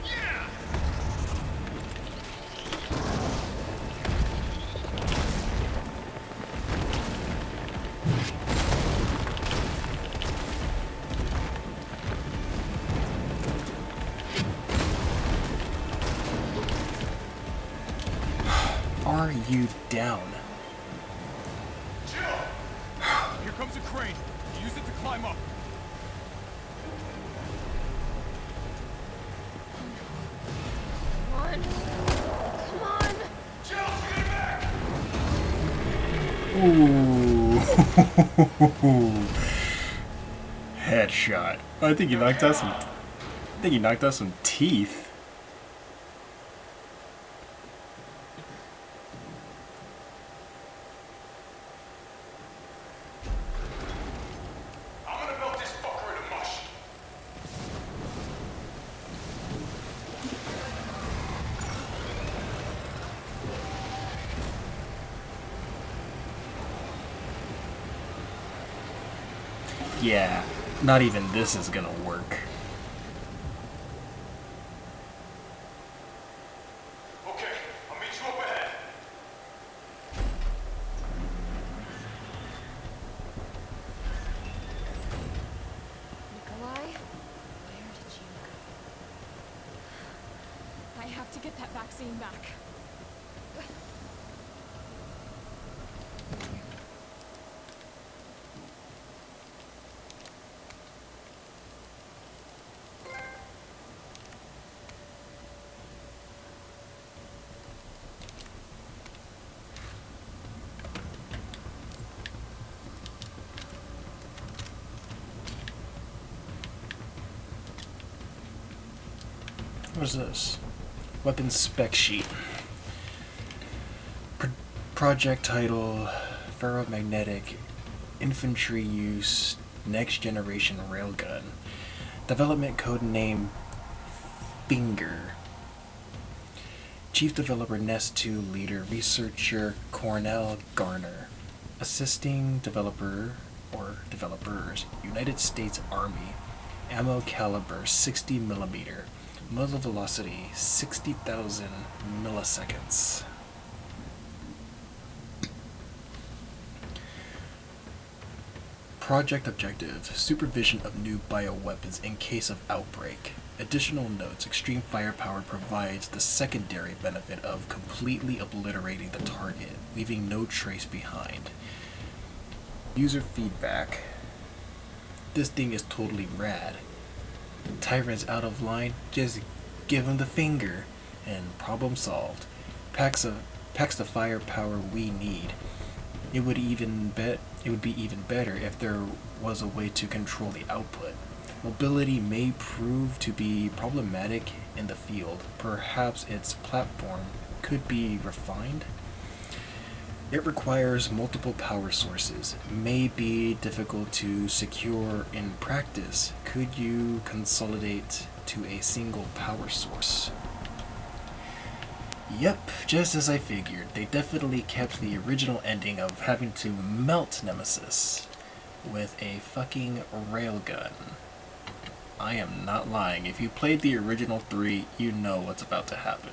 Yeah. Are you down? Chill. Here comes a crane. Use it to climb up. Come on. Come on. Chill, get back. Ooh. Headshot. I think he knocked out some teeth. I'm gonna melt this fucker into mush. Yeah, not even this is gonna work. Okay, I'll meet you up ahead. Nikolai? Where did you go? I have to get that vaccine back. What is this? Weapon spec sheet. Project title: Ferromagnetic Infantry Use Next Generation Railgun. Development code name: Finger. Chief developer Nest 2 leader researcher Cornell Garner. Assisting developer or developers United States Army. Ammo caliber 60 millimeter. Muzzle velocity 60,000 milliseconds. Project objective: supervision of new bioweapons in case of outbreak. Additional notes: extreme firepower provides the secondary benefit of completely obliterating the target, leaving no trace behind. User feedback: this thing is totally rad. Tyrant's out of line, just give him the finger, and problem solved. Packs the firepower we need. It would be even better if there was a way to control the output. Mobility may prove to be problematic in the field. Perhaps its platform could be refined. It requires multiple power sources. May be difficult to secure in practice. Could you consolidate to a single power source? Yep, just as I figured. They definitely kept the original ending of having to melt Nemesis with a fucking railgun. I am not lying. If you played the original 3, you know what's about to happen.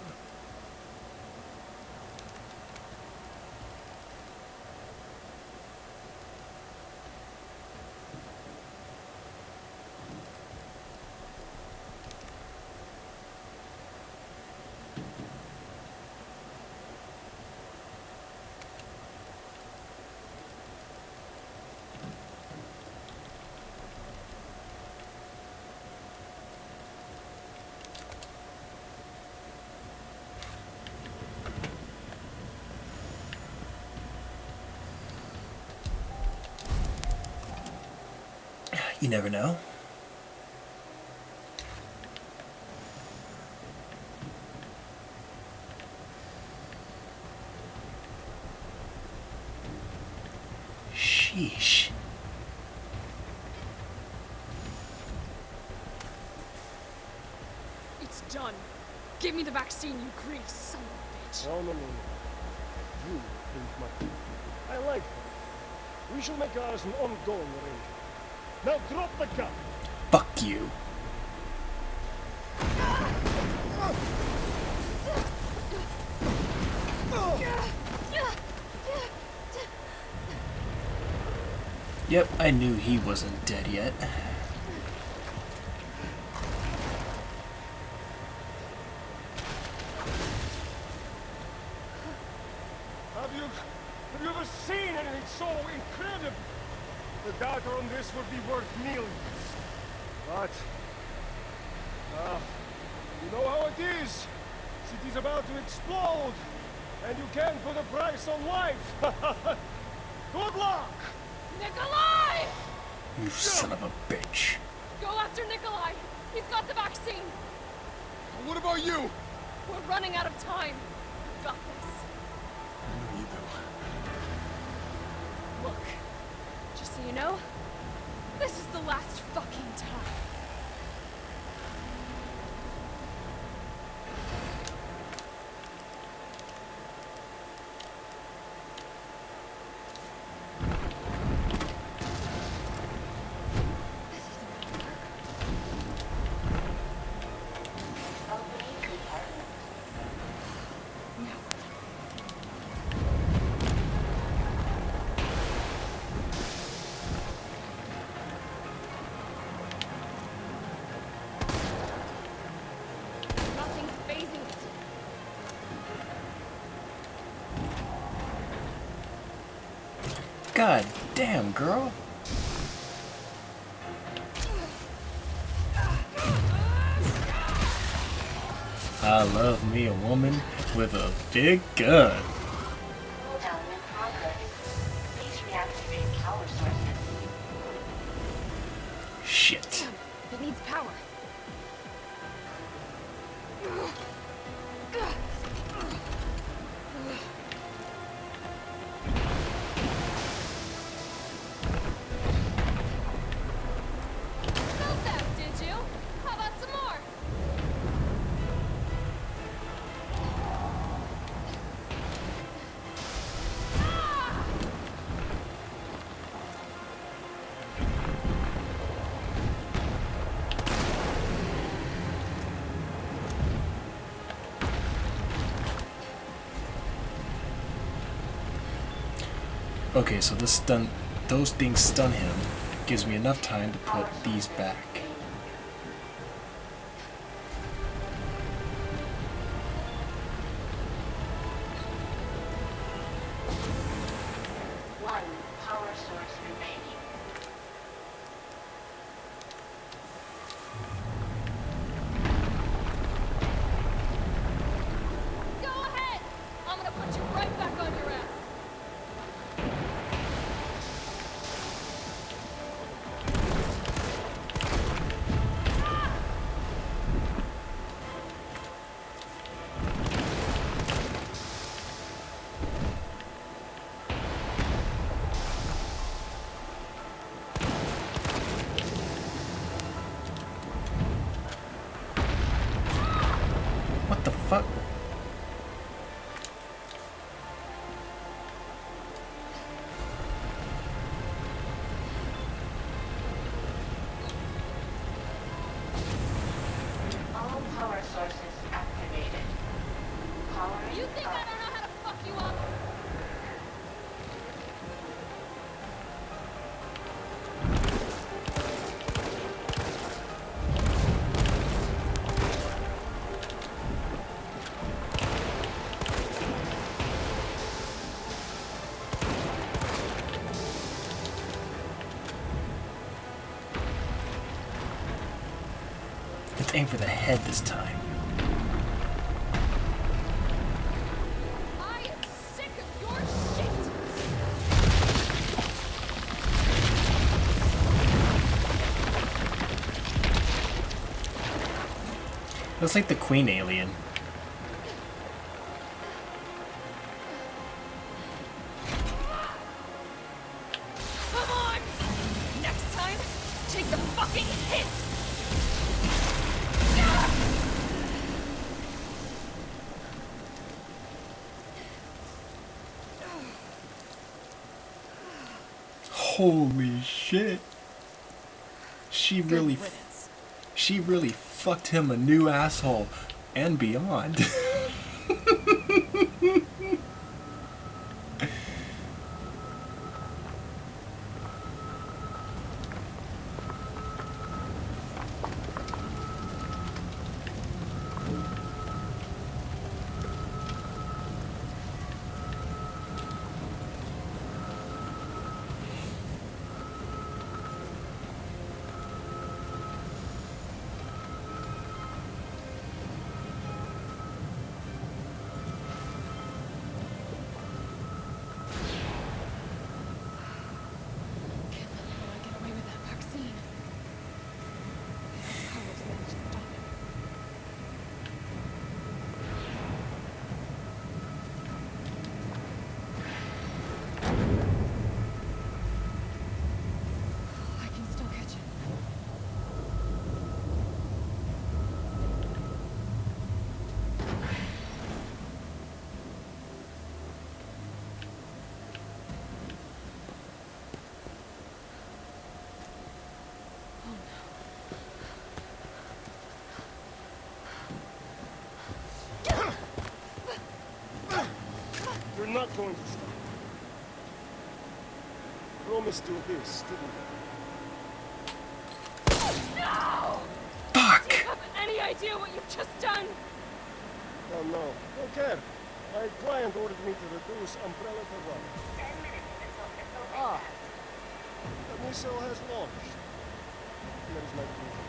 You never know. Sheesh. It's done. Give me the vaccine, you greedy son of a bitch. No. You think my... I like that. We shall make ours an ongoing arrangement. Now drop the gun! Fuck you. Yep, I knew he wasn't dead yet. Have you ever seen anything so incredible? The data on this would be worth millions. But, you know how it is. City's about to explode, and you can't put a price on life. Good luck! Nikolai! You son of a bitch. Go after Nikolai! He's got the vaccine! What about you? We're running out of time. You got this. I know you do. Look, just so you know, this is the last fucking time. Opening compartment. Nothing's phasing it. God damn, girl. I love me a woman with a big gun. Cooldown in progress. Please reactivate power sources. Shit. It needs power. Felt that, did you? How about some more? Ah! Okay, so those things stun him. Gives me enough time to put these back. One power source remaining. Go ahead! I'm gonna put you right back on your ass. aim for the head this time. I am sick of your shit! Looks like the Queen alien. Come on! Next time, take the fucking hit! Holy shit. She really fucked him a new asshole and beyond. You're not going to stop. Promised you this, didn't you? No! Fuck! Do you have any idea what you've just done? Oh no, don't care. My client ordered me to reduce umbrella to run. 10 minutes until missile Ah. impact. The missile has launched. That is my duty.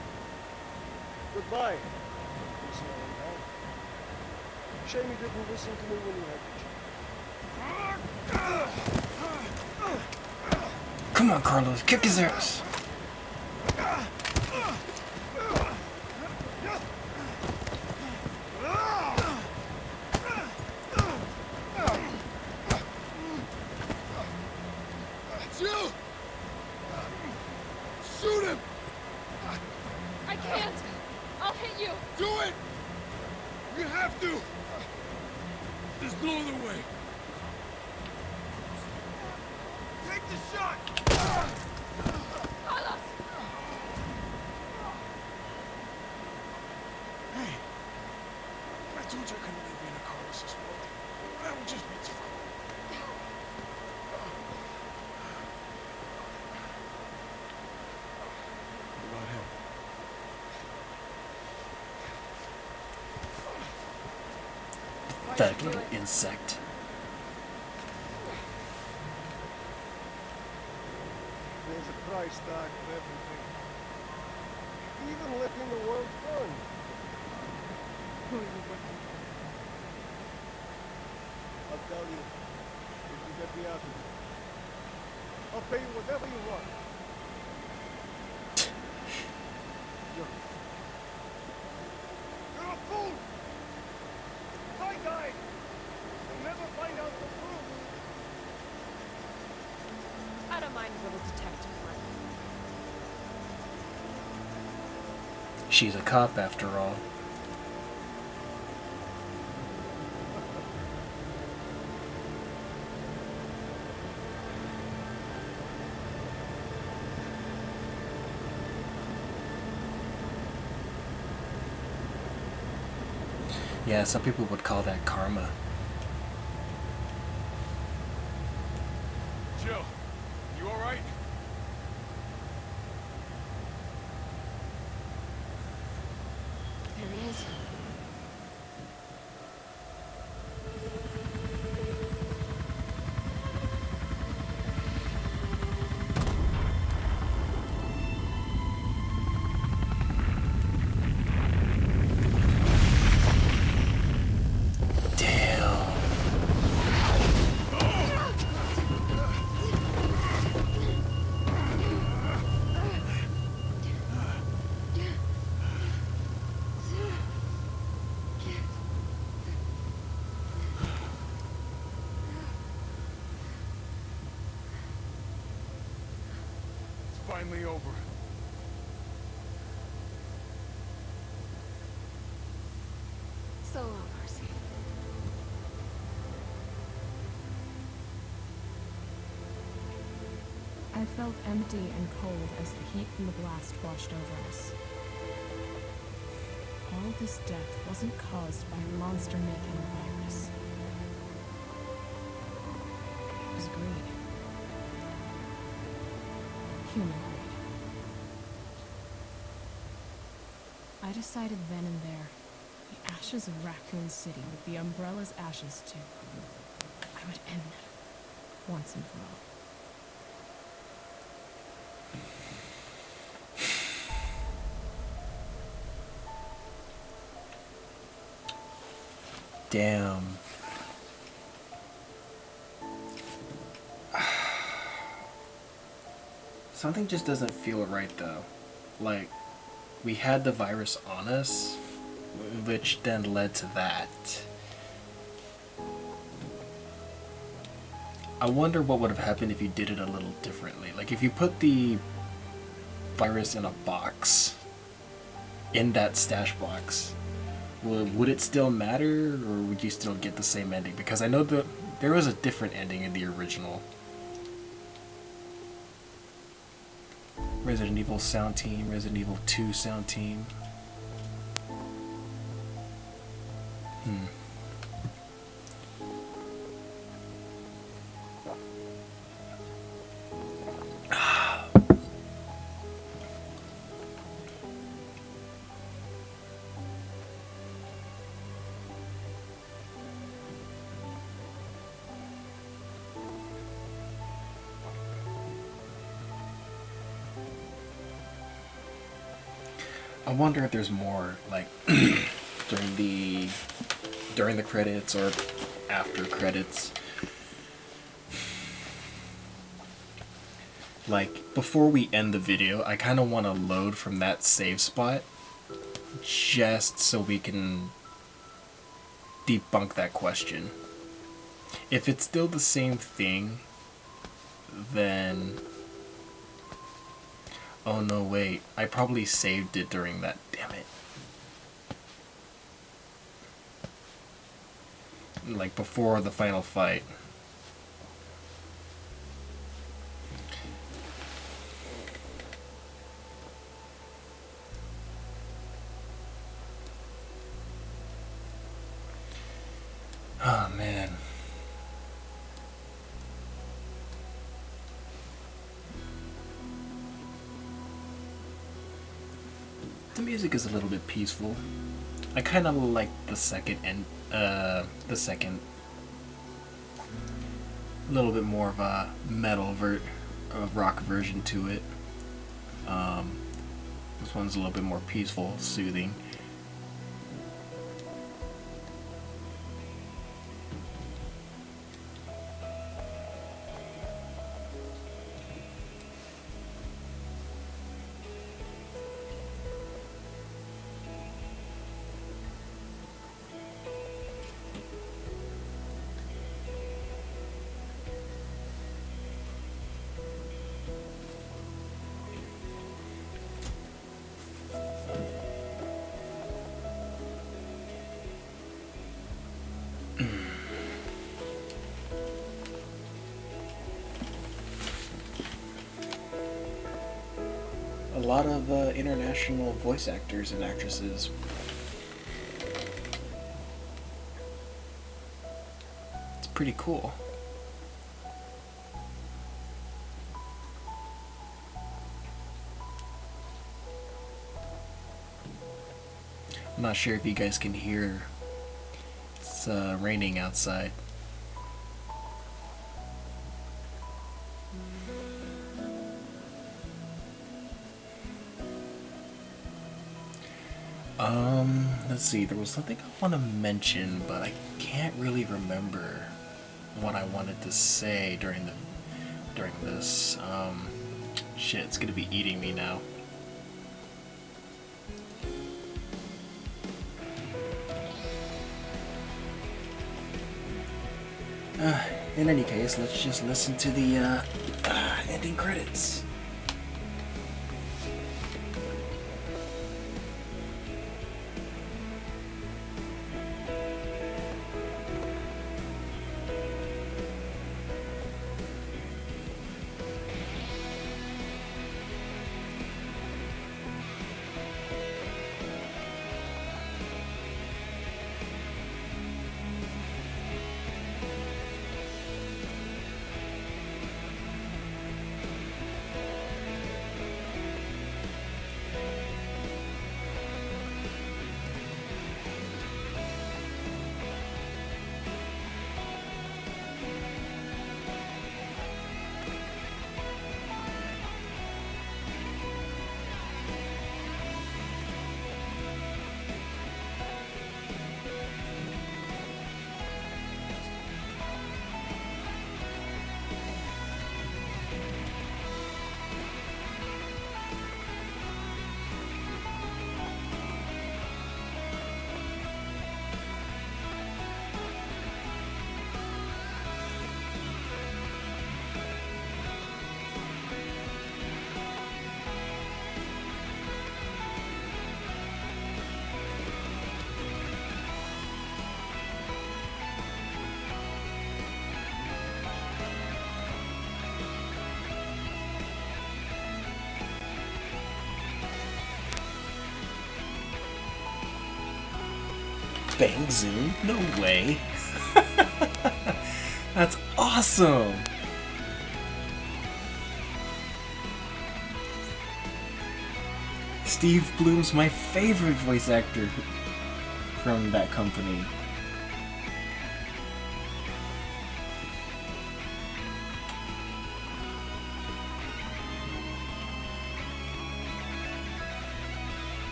Goodbye. Missile in hand. Shame you didn't listen to me when you had the chance. Come on, Carlos, kick his ass. Jill! Shoot him! I can't! I'll hit you! Do it! You have to! There's no other way. Take the shot! Carlos! Hey, I told you I couldn't live in a Carlos's world. That would just be too cool. What about him? Pathetic little insect. There's a price tag for everything. Even letting the world burn. Who are you working for? I'll tell you. If you get me out of here. I'll pay you whatever you want. You're a fool! My guy! You'll never find out the truth! I don't mind a little detective work. She's a cop after all. Yeah, some people would call that karma. Jill, you alright? There he is. finally over. So long, Marcy. I felt empty and cold as the heat from the blast washed over us. All this death wasn't caused by a monster-making virus. It was greed. Human greed. I decided then and there, the ashes of Raccoon City would be Umbrella's ashes too. I would end them, once and for all. Damn. Something just doesn't feel right though. Like, we had the virus on us, which then led to that. I wonder what would have happened if you did it a little differently. Like, if you put the virus in a box, in that stash box, would it still matter, or would you still get the same ending? Because I know that there was a different ending in the original. Resident Evil sound team, Resident Evil 2 sound team. I wonder if there's more, like, during the credits or after credits. Like, before we end the video, I kind of want to load from that save spot just so we can debunk that question. If it's still the same thing, then... Oh no, wait. I probably saved it during that. Damn it. Like, before the final fight. Oh man. The music is a little bit peaceful. I kind of like the second a little bit more of a metal rock version to it. This one's a little bit more peaceful, soothing. A lot of international voice actors and actresses. It's pretty cool. I'm not sure if you guys can hear. It's raining outside. Let's see, there was something I want to mention, but I can't really remember what I wanted to say during this. Shit, it's gonna be eating me now. In any case, let's just listen to the ending credits. Bang Zoom? No way. That's awesome. Steve Bloom's my favorite voice actor from that company.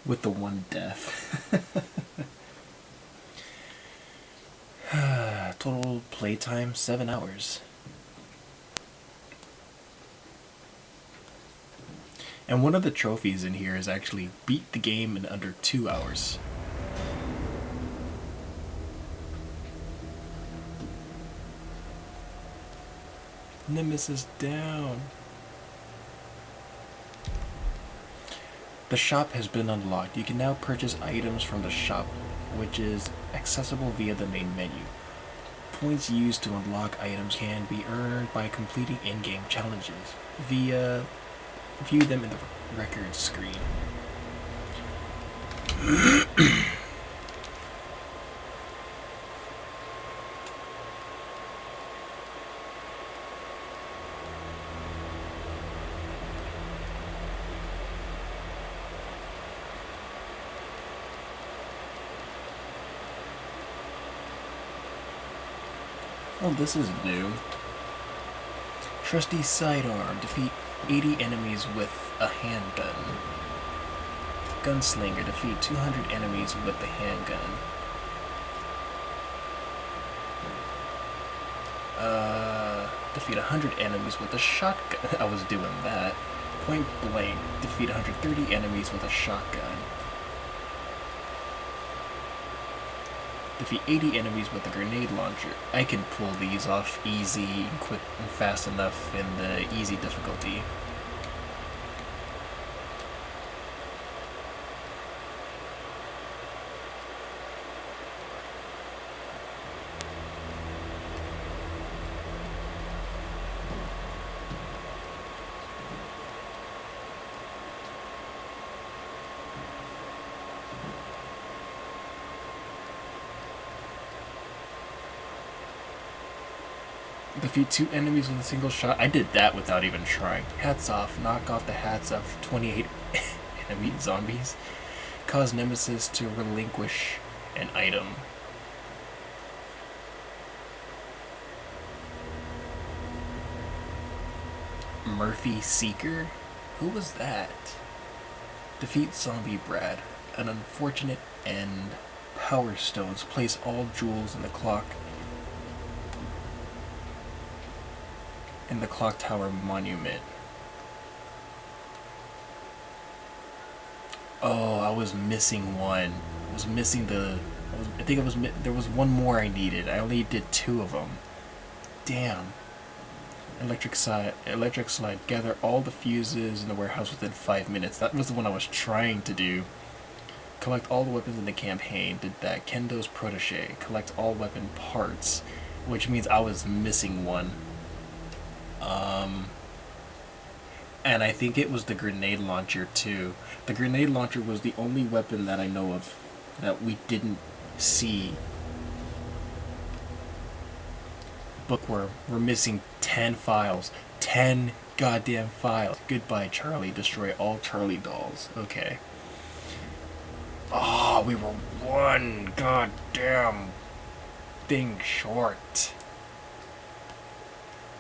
With the one death. Total playtime 7 hours. And one of the trophies in here is actually beat the game in under 2 hours. Nemesis down. The shop has been unlocked. You can now purchase items from the shop, which is accessible via the main menu. Points used to unlock items can be earned by completing in-game challenges. View them in the record screen. Oh, this is new. Trusty Sidearm. Defeat 80 enemies with a handgun. Gunslinger. Defeat 200 enemies with the handgun. Defeat 100 enemies with a shotgun. I was doing that. Point Blank. Defeat 130 enemies with a shotgun. Defeat 80 enemies with a grenade launcher. I can pull these off easy and quick and fast enough in the easy difficulty. Defeat 2 enemies with a single shot. I did that without even trying. Hats off. Knock off the hats of 28 enemy zombies. Cause Nemesis to relinquish an item. Murphy Seeker? Who was that? Defeat Zombie Brad. An unfortunate end. Power Stones. Place all jewels in the clock tower monument. Oh, I was missing one. I was missing the. I think there was one more I needed. I only did 2 of them. Damn. Electric slide. Gather all the fuses in the warehouse within 5 minutes. That was the one I was trying to do. Collect all the weapons in the campaign. Did that. Kendo's protege. Collect all weapon parts, which means I was missing one. And I think it was the grenade launcher too. The grenade launcher was the only weapon that I know of that we didn't see. Bookworm. We're missing 10 files. 10 goddamn files. Goodbye, Charlie. Destroy all Charlie dolls. Okay. Oh, we were one goddamn thing short.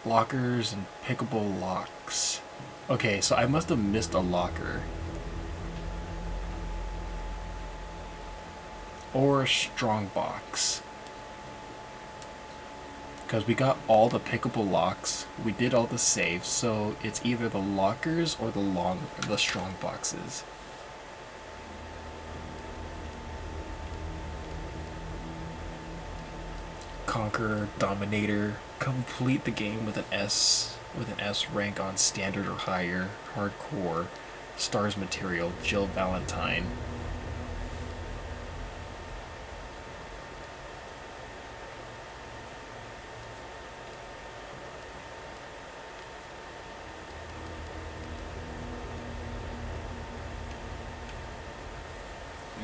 Lockers and pickable locks. Okay, so I must have missed a locker. Or a strong box. Because we got all the pickable locks, we did all the saves, so it's either the lockers or the strong boxes. Conqueror, Dominator, complete the game with an S rank on standard or higher, hardcore, stars material, Jill Valentine.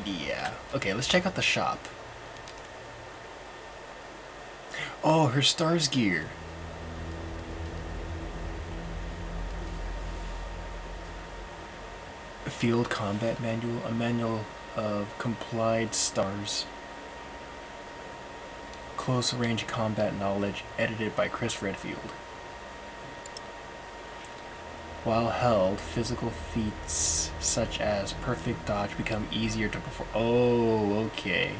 Yeah. Okay, let's check out the shop. Oh, her stars gear. Field combat manual, a manual of complied stars. Close range combat knowledge, edited by Chris Redfield. While held, physical feats such as perfect dodge become easier to perform. Oh, okay.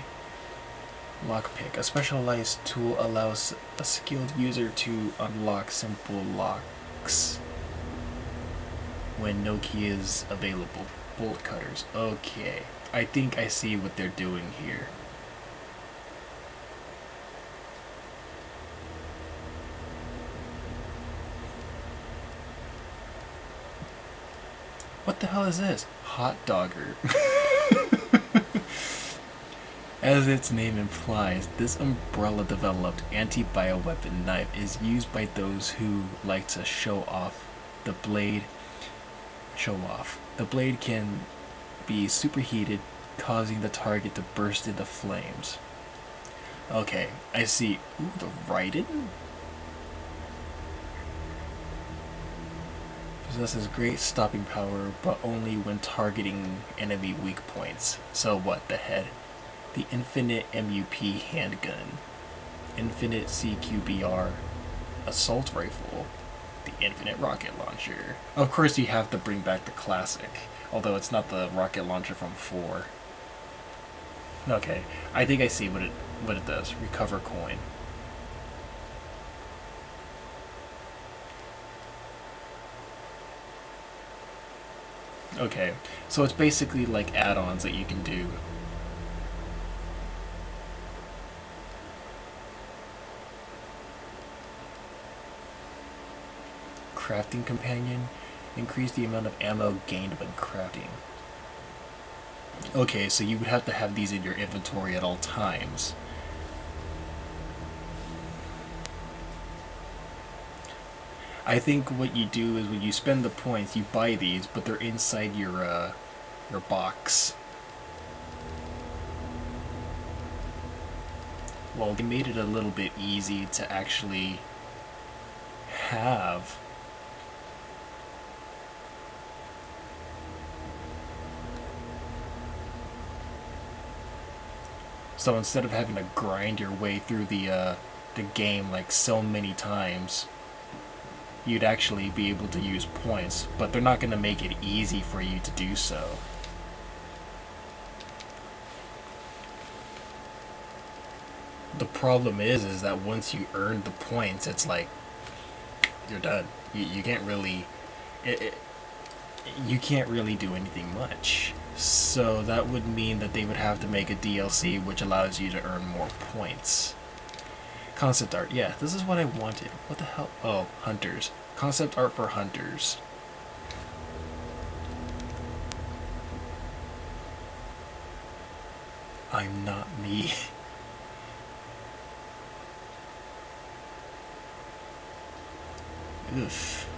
Lockpick. A specialized tool allows a skilled user to unlock simple locks when no key is available. Bolt cutters. Okay. I think I see what they're doing here. What the hell is this? Hot Dogger. As its name implies, this umbrella-developed anti-bioweapon knife is used by those who like to show off. The blade can be superheated, causing the target to burst into flames. Okay, I see. Ooh, the Raiden? Possesses great stopping power, but only when targeting enemy weak points. So what, the head? The Infinite MUP handgun. Infinite CQBR assault rifle. The Infinite rocket launcher. Of course you have to bring back the classic, although it's not the rocket launcher from 4. Okay, I think I see what it does. Recover coin. Okay, so it's basically like add-ons that you can do. Crafting companion. Increase the amount of ammo gained when crafting. Okay, so you would have to have these in your inventory at all times. I think what you do is when you spend the points, you buy these, but they're inside your box. Well, they made it a little bit easy to actually have. So instead of having to grind your way through the game like so many times, you'd actually be able to use points, but they're not going to make it easy for you to do so. The problem is that once you earn the points, it's like you're done. You can't really you can't really do anything much. So that would mean that they would have to make a DLC which allows you to earn more points. Concept art. Yeah, this is what I wanted. What the hell? Oh, hunters. Concept art for hunters. I'm not me. Oof.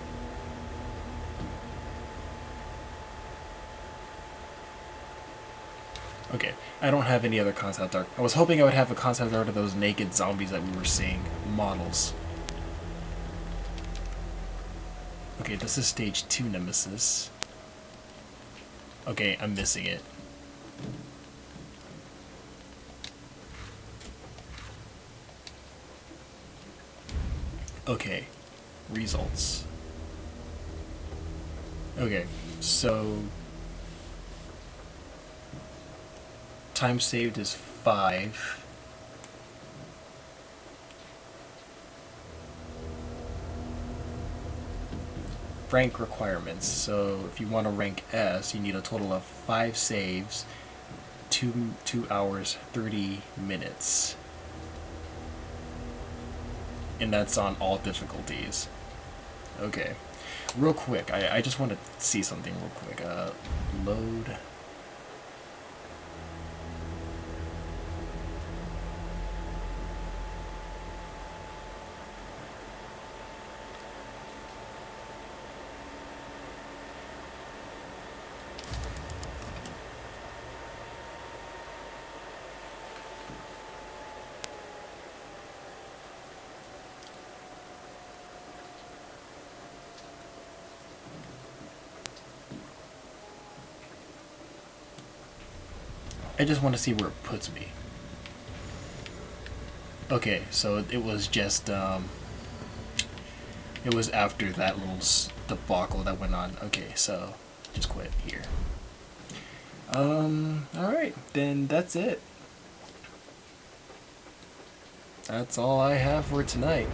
Okay, I don't have any other concept art. I was hoping I would have a concept art of those naked zombies that we were seeing. Models. Okay, this is stage 2 Nemesis. Okay, I'm missing it. Okay, results. Okay, so time saved is 5. Rank requirements. So if you want to rank S, you need a total of 5 saves, 2 hours 30 minutes, and that's on all difficulties. Okay, real quick, I just want to see something real quick. Load. I just want to see where it puts me. Okay, so it was just, it was after that little debacle that went on. Okay, so just quit here. Alright, then that's it. That's all I have for tonight.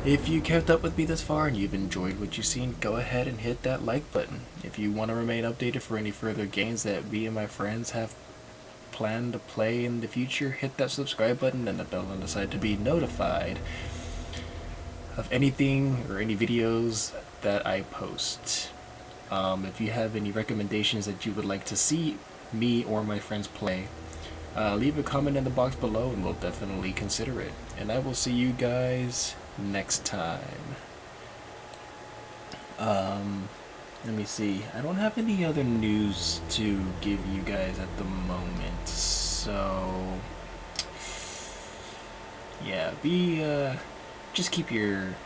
If you kept up with me this far and you've enjoyed what you've seen, go ahead and hit that like button. If you want to remain updated for any further games that me and my friends have plan to play in the future, hit that subscribe button and the bell on the side to be notified of anything or any videos that I post. If you have any recommendations that you would like to see me or my friends play, leave a comment in the box below and we'll definitely consider it. And I will see you guys next time. Let me see. I don't have any other news to give you guys at the moment, so yeah, just keep your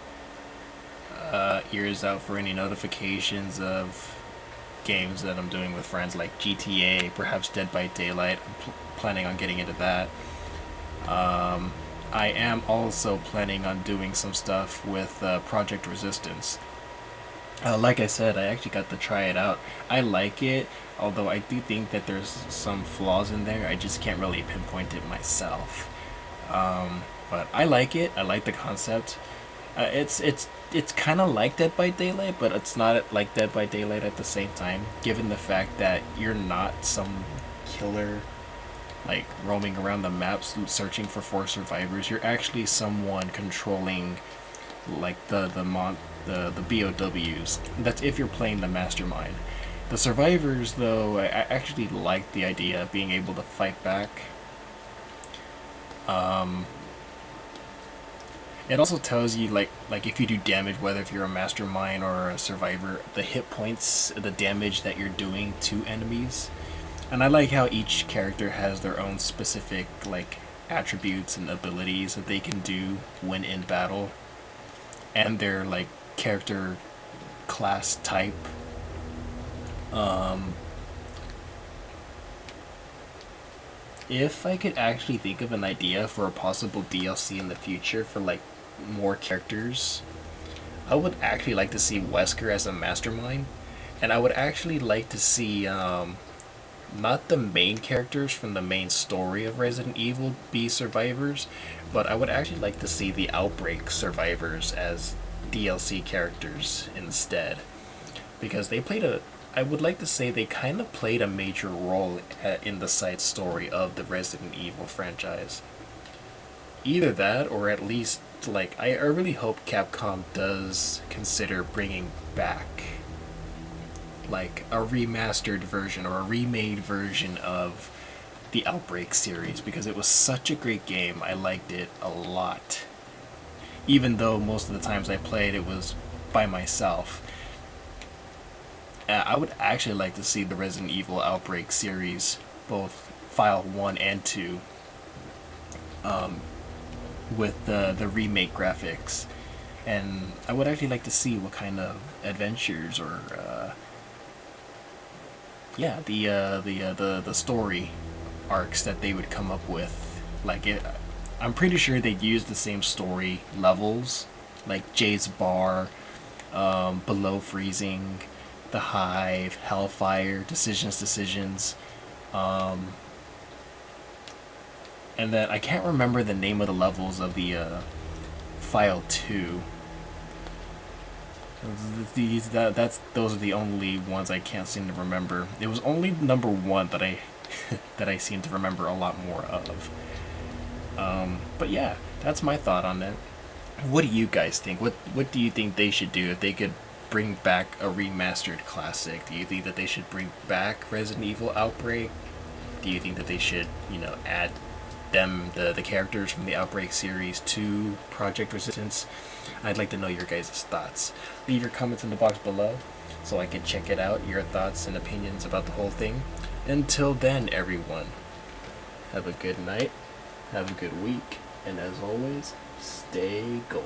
ears out for any notifications of games that I'm doing with friends, like GTA, perhaps Dead by Daylight. I'm planning on getting into that. I am also planning on doing some stuff with Project Resistance. Like I said, I actually got to try it out. I like it, although I do think that there's some flaws in there. I just can't really pinpoint it myself. But I like it. I like the concept. It's kind of like Dead by Daylight, but it's not like Dead by Daylight at the same time, given the fact that you're not some killer like roaming around the maps searching for 4 survivors. You're actually someone controlling like the BOWs. That's if you're playing the mastermind. The survivors, though, I actually like the idea of being able to fight back. It also tells you like if you do damage, whether if you're a mastermind or a survivor, the hit points, the damage that you're doing to enemies. And I like how each character has their own specific like attributes and abilities that they can do when in battle, and their like character class type. If I could actually think of an idea for a possible DLC in the future for like more characters, I would actually like to see Wesker as a mastermind, and I would actually like to see not the main characters from the main story of Resident Evil be survivors, but I would actually like to see the Outbreak survivors as DLC characters instead, because they played I would like to say they kind of played a major role in the side story of the Resident Evil franchise. Either that, or at least, like, I really hope Capcom does consider bringing back like a remastered version or a remade version of the Outbreak series, because it was such a great game. I liked it a lot. Even though most of the times I played it was by myself. I would actually like to see the Resident Evil Outbreak series, both File 1 and 2, with the remake graphics. And I would actually like to see what kind of adventures or the story arcs that they would come up with. Like I'm pretty sure they'd use the same story levels, like Jay's Bar, Below Freezing, The Hive, Hellfire, Decisions. And then I can't remember the name of the levels of the File 2. Those are the only ones I can't seem to remember. It was only number 1 that I that I seem to remember a lot more of. But yeah, that's my thought on it. What do you guys think? What do you think they should do if they could bring back a remastered classic? Do you think that they should bring back Resident Evil Outbreak? Do you think that they should, add the characters from the Outbreak series to Project Resistance? I'd like to know your guys' thoughts. Leave your comments in the box below so I can check it out, your thoughts and opinions about the whole thing. Until then, everyone, have a good night, have a good week, and as always, stay gold.